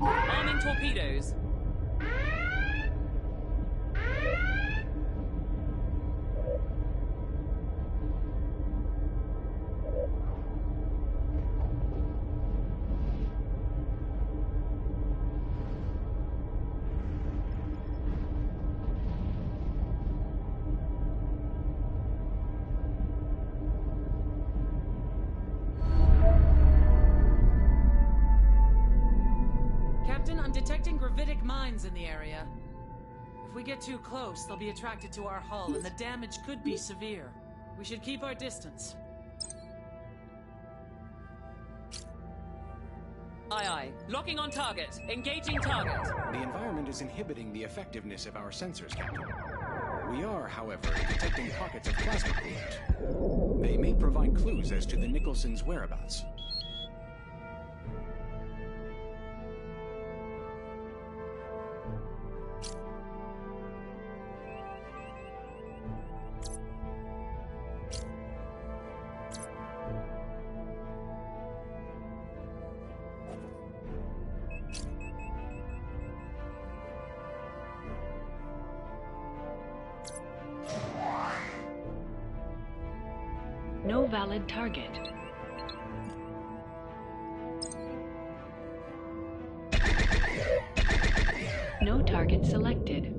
Arming torpedoes. Captain, I'm detecting gravitic mines in the area. If we get too close, they'll be attracted to our hull, and the damage could be severe. We should keep our distance.
Aye, aye. Locking on target. Engaging target.
The environment is inhibiting the effectiveness of our sensors, Captain. We are, however, detecting pockets of plasma coolant. They may provide clues as to the Nicholsons' whereabouts.
No valid target. No target selected.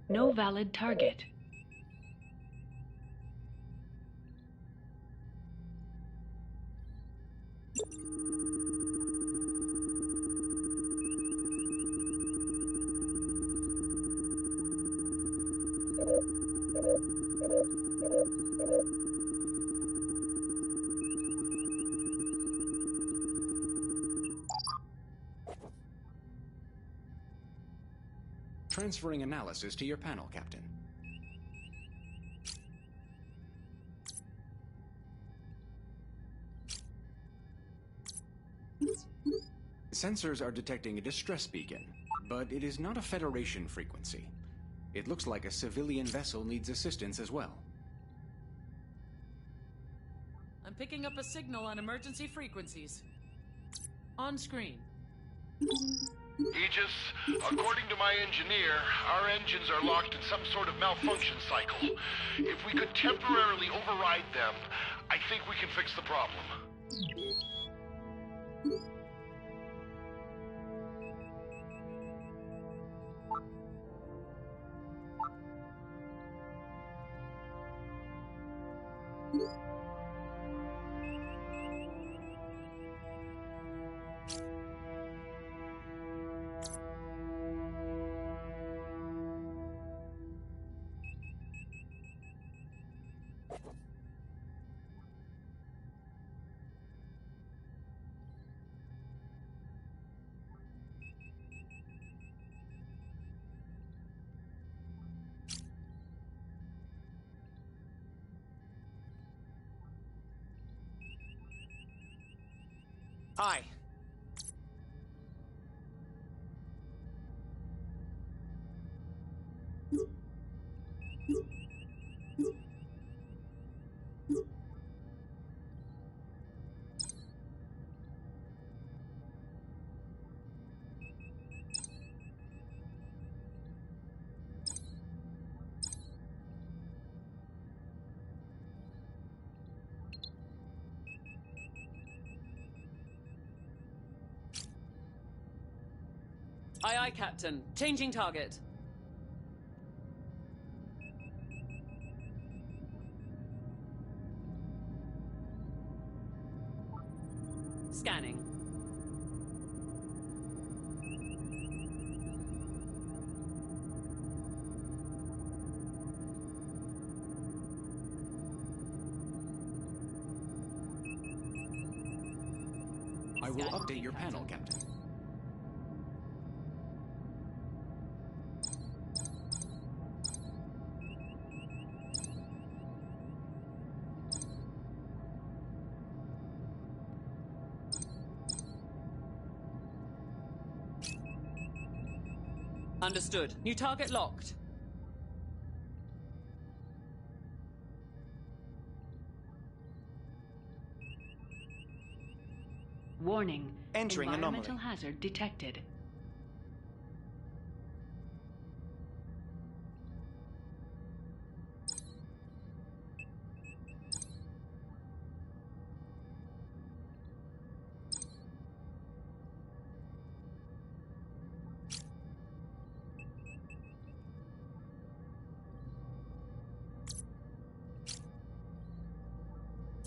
No valid target.
Transferring analysis to your panel, Captain. Sensors are detecting a distress beacon, but it is not a Federation frequency. It looks like a civilian vessel needs assistance as well.
I'm picking up a signal on emergency frequencies. On screen.
Aegis, according to my engineer, our engines are locked in some sort of malfunction cycle. If we could temporarily override them, I think we can fix the problem.
Aye.
Aye, aye, Captain. Changing target. Scanning.
I will update your panel, Captain.
Understood. New target locked.
Warning.
Entering
Environmental
anomaly.
hazard detected.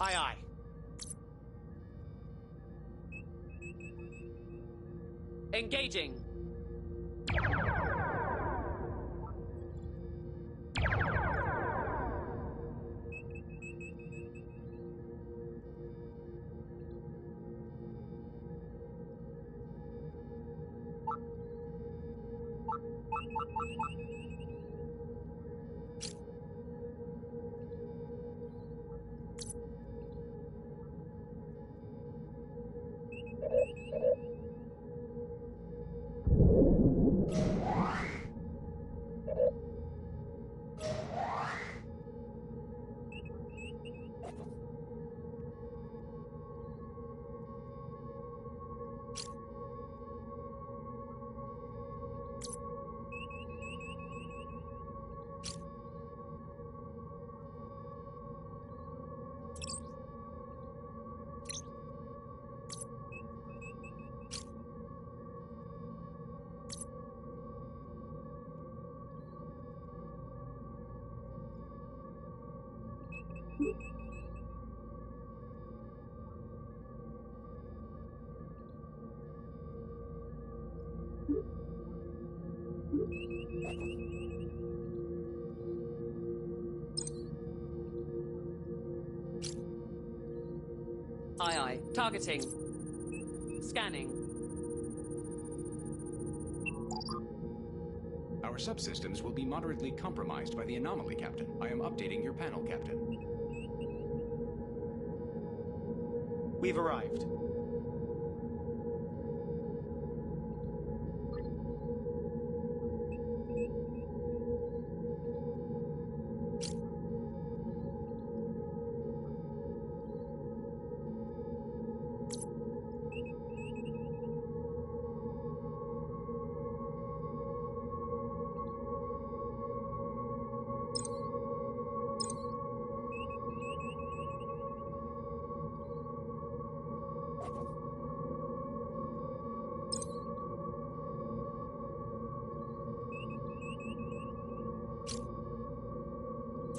Aye, aye.
Engaging. Aye, aye. Targeting. Scanning.
Our subsystems will be moderately compromised by the anomaly, Captain. I am updating your panel, Captain.
We've arrived.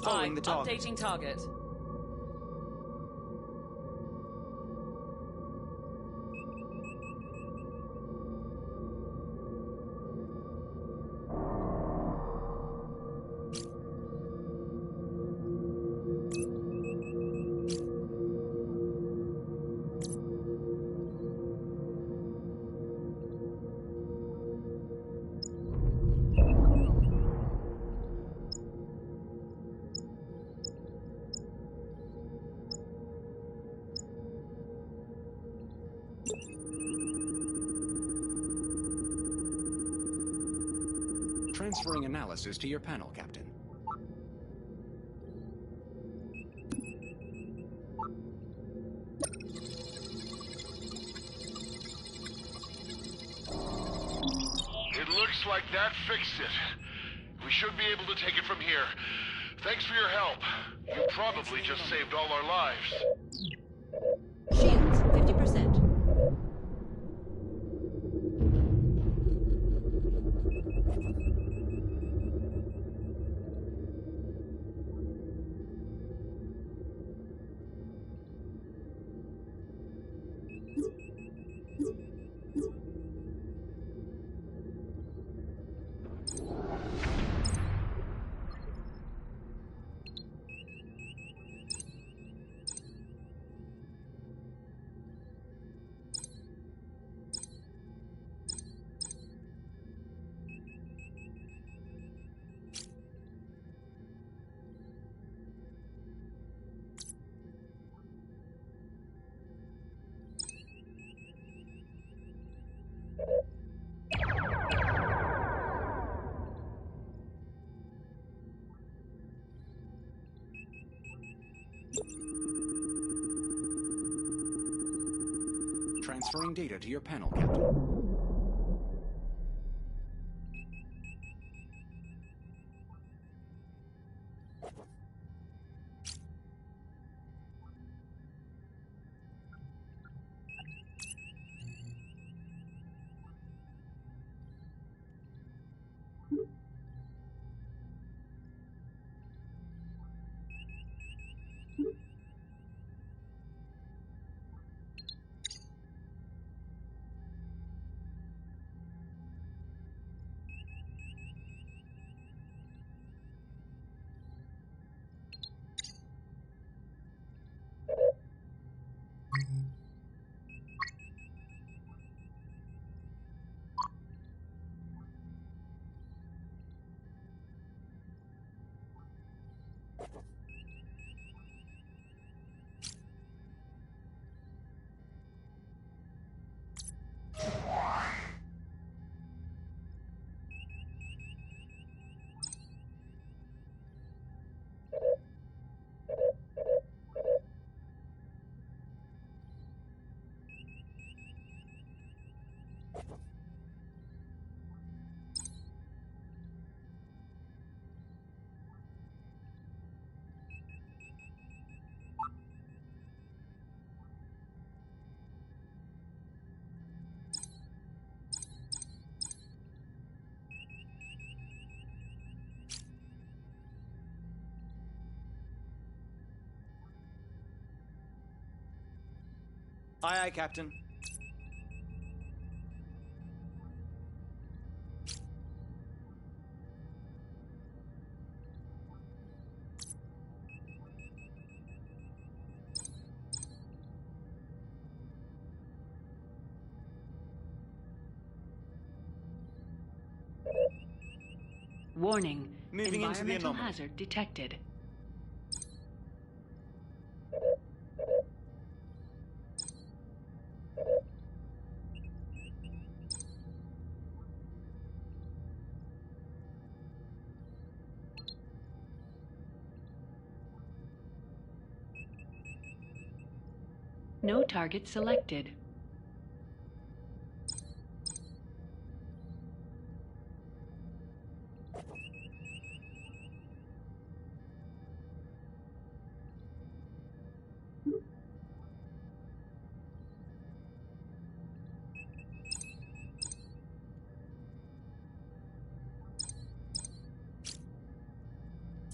Following the target.
Updating target.
Transferring analysis to your panel, Captain.
It looks like that fixed it. We should be able to take it from here. Thanks for your help. You probably just saved all our lives.
Shields, 50%.
Transferring data to your panel, Captain.
Aye, aye, Captain.
Warning.
Moving into the
Environmental
anomaly.
hazard detected. No target selected.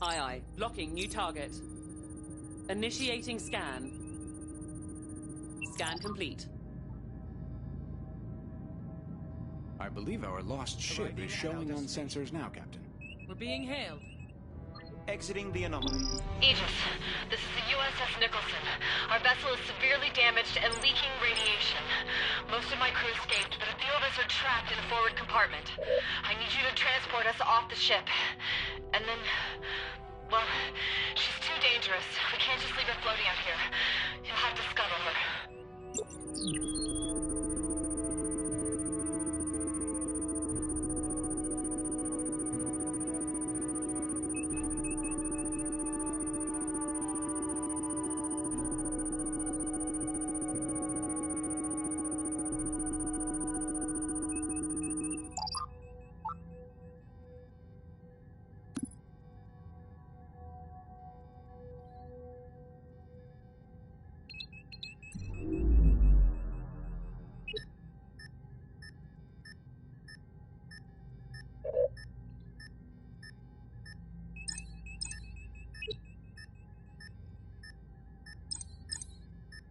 Aye, aye. Locking new target. Initiating scan. Scan complete.
I believe our lost ship is showing on sensors now, Captain.
We're being hailed.
Exiting the anomaly.
Aegis, this is the USS Nicholson. Our vessel is severely damaged and leaking radiation. Most of my crew escaped, but a few of us are trapped in the forward compartment. I need you to transport us off the ship. And then, well, she's too dangerous. We can't just leave her floating out here. You'll have to scuttle her.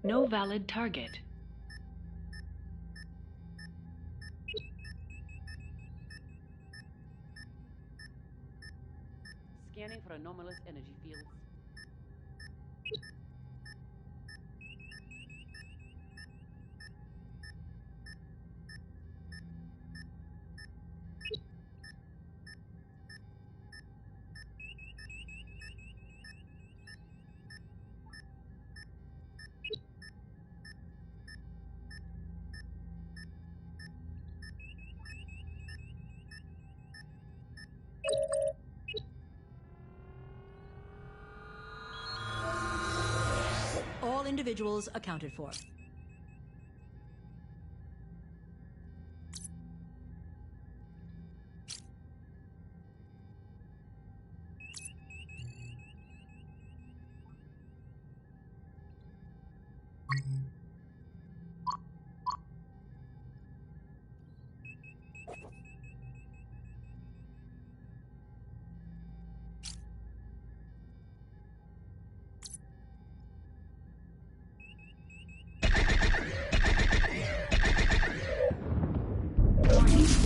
No valid target.
Scanning for anomalous energy fields.
All individuals accounted for.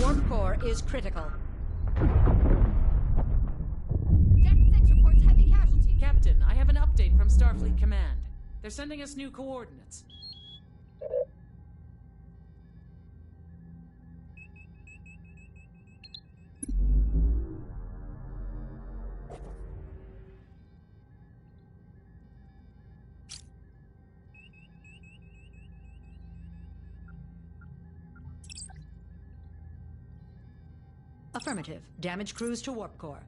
Warp core is critical.
Deck 6 reports heavy casualties.
Captain, I have an update from Starfleet Command. They're sending us new coordinates.
Affirmative. Damage crews to warp core.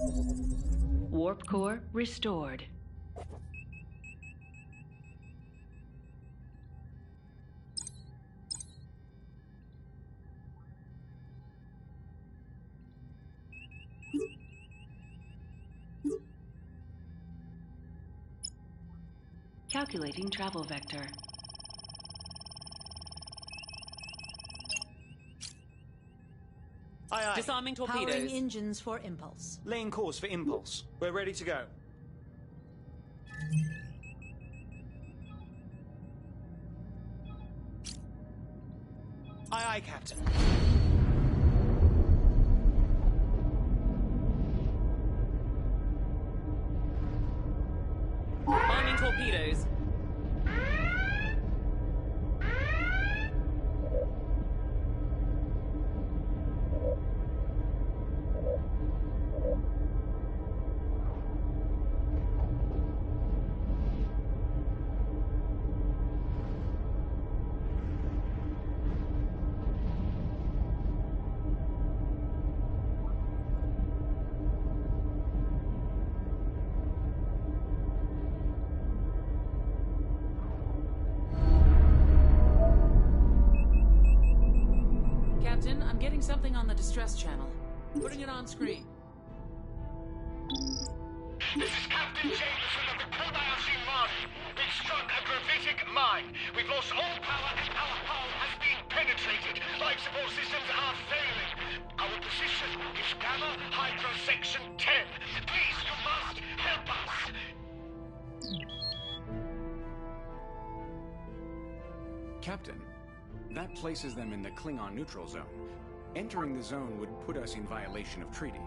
Warp core restored. Calculating travel vector.
Aye, aye.
Disarming
Powering
torpedoes.
engines for impulse.
Laying course for impulse. We're ready to go. Aye, aye, Captain.
Arming torpedoes.
Captain, I'm getting something on the distress channel. Putting it on screen.
This is Captain Jameson of the Kobayashi Mine. We've struck a gravitic mine. We've lost all power and our hull has been penetrated. Life support systems are failing. Our position is Gamma Hydra Section 10. Please, you must help us.
Captain, that places them in the Klingon neutral zone. Entering the zone would put us in violation of treaty.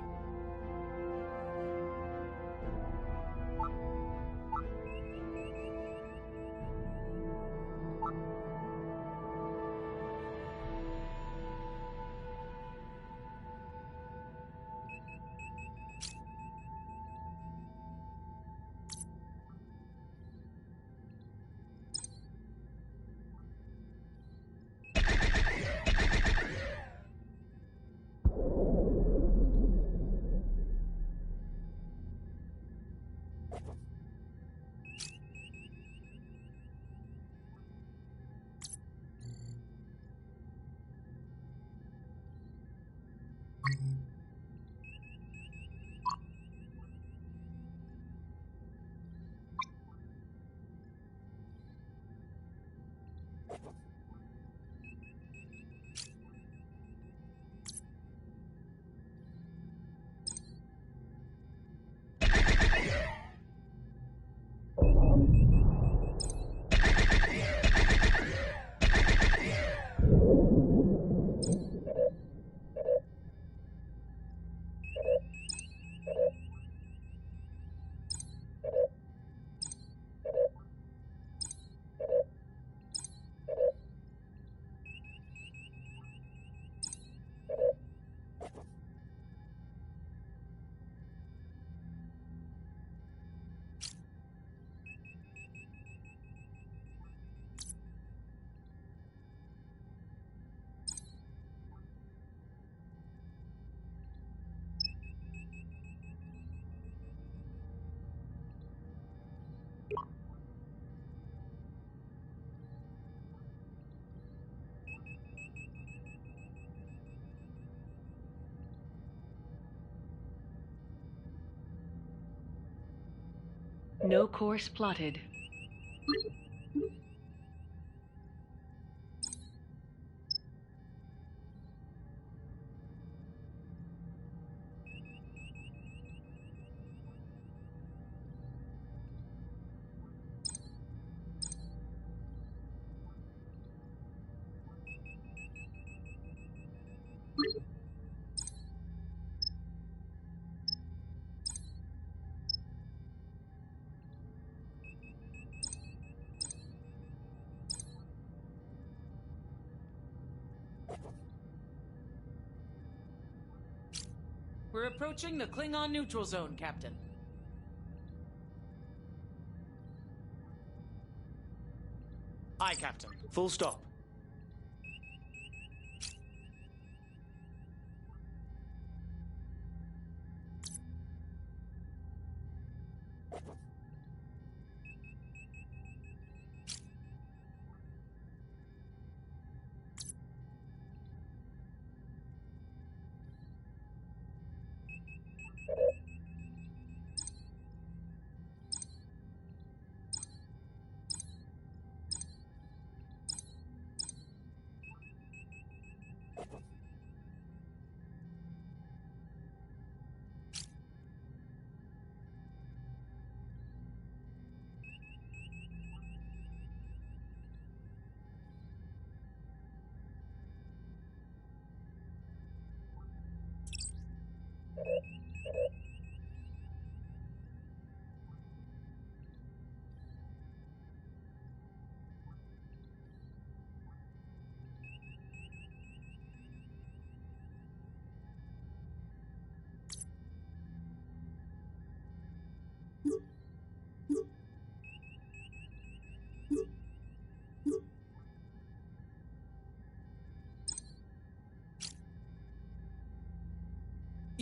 No course plotted.
We're approaching the Klingon neutral zone, Captain.
Aye, Captain. Full stop.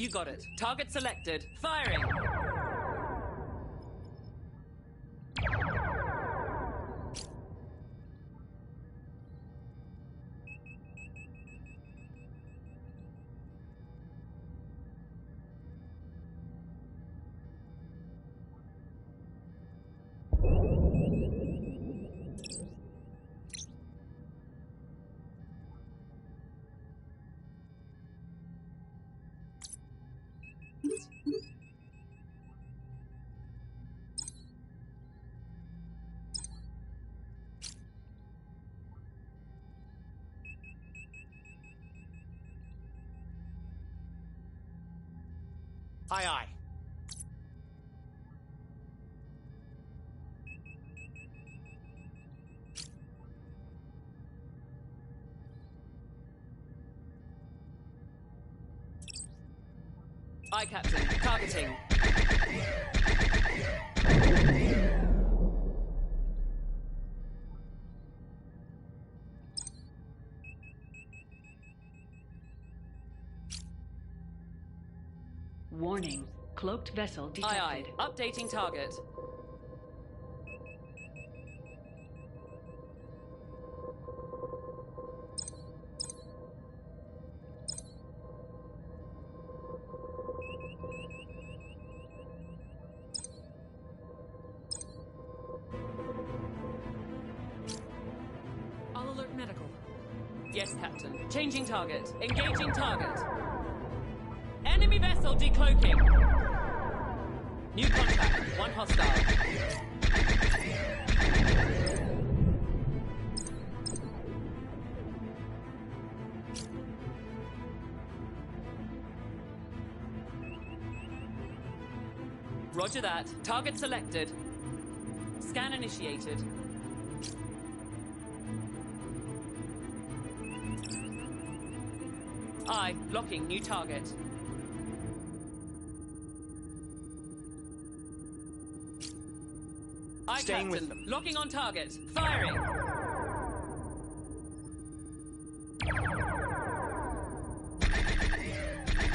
You got it. Target selected. Firing!
Aye, aye.
Aye, Captain. Targeting.
Warning. Cloaked vessel detected.
Aye, aye. Updating target.
I'll alert medical.
Yes, Captain. Changing target. Engaging target. Enemy vessel decloaking. New contact. One hostile. Roger that. Target selected. Scan initiated. Aye. Locking. New target. Aye,
Staying
Captain.
with them.
Locking on target. Firing.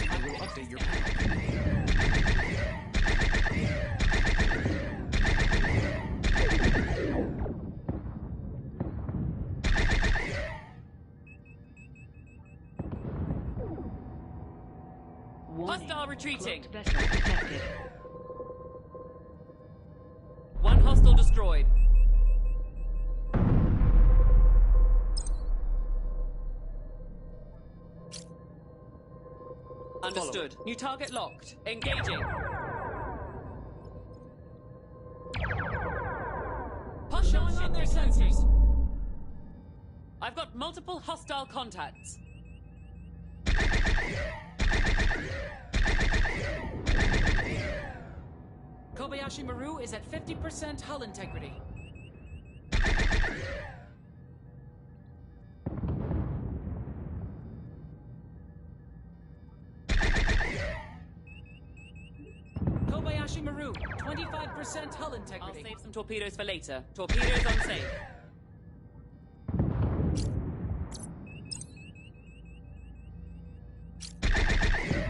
I will update your panel.
Warning.
Hostile retreating.
Cloaked vessel detected.
One hostile destroyed. Understood. New target locked. Engaging.
Showing on their sensors.
I've got multiple hostile contacts.
Kobayashi Maru is at 50% hull integrity. Kobayashi Maru, 25% hull
I'll
integrity.
save some torpedoes for later. Torpedoes on safe.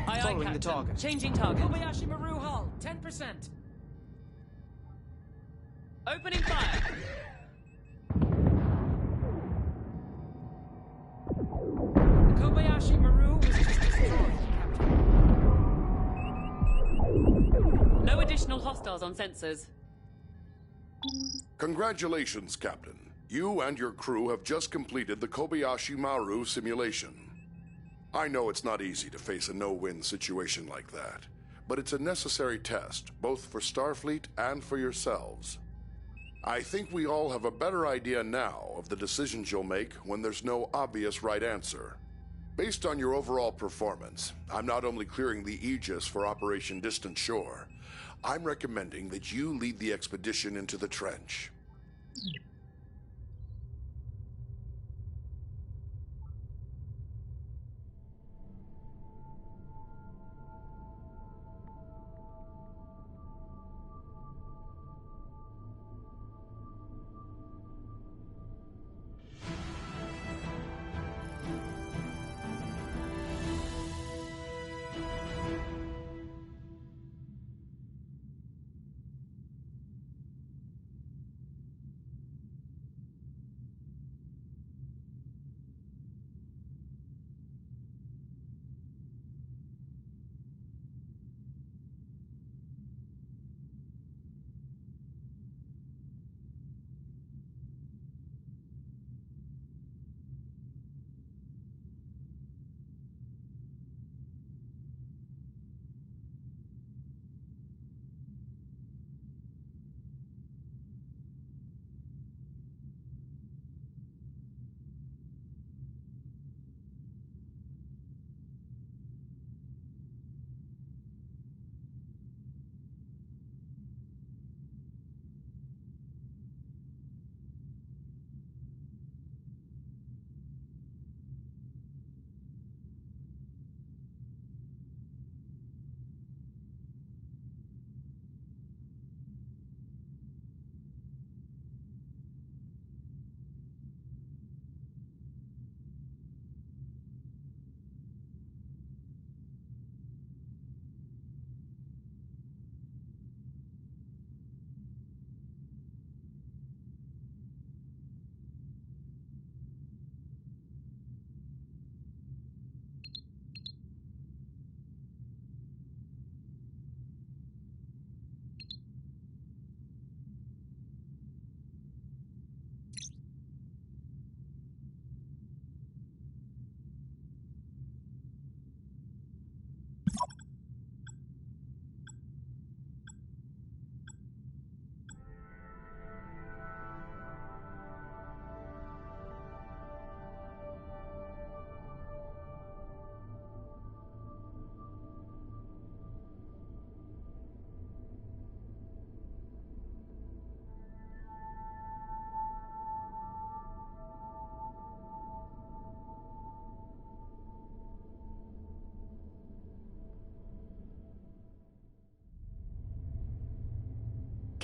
Aye,
Following the
Captain.
target.
Changing target.
Kobayashi Maru hull, 10%.
Opening fire.
Kobayashi Maru was just destroyed, Captain.
No additional hostiles on sensors.
Congratulations, Captain. You and your crew have just completed the Kobayashi Maru simulation. I know it's not easy to face a no-win situation like that, but it's a necessary test, both for Starfleet and for yourselves. I think we all have a better idea now of the decisions you'll make when there's no obvious right answer. Based on your overall performance, I'm not only clearing the Aegis for Operation Distant Shore, I'm recommending that you lead the expedition into the trench.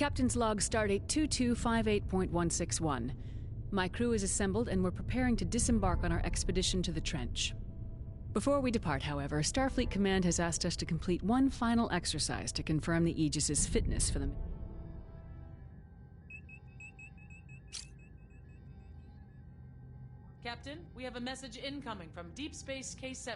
Captain's log stardate 2258.161. My crew is assembled and we're preparing to disembark on our expedition to the trench. Before we depart, however, Starfleet Command has asked us to complete one final exercise to confirm the Aegis's fitness for the...
Captain, we have a message incoming from Deep Space K7.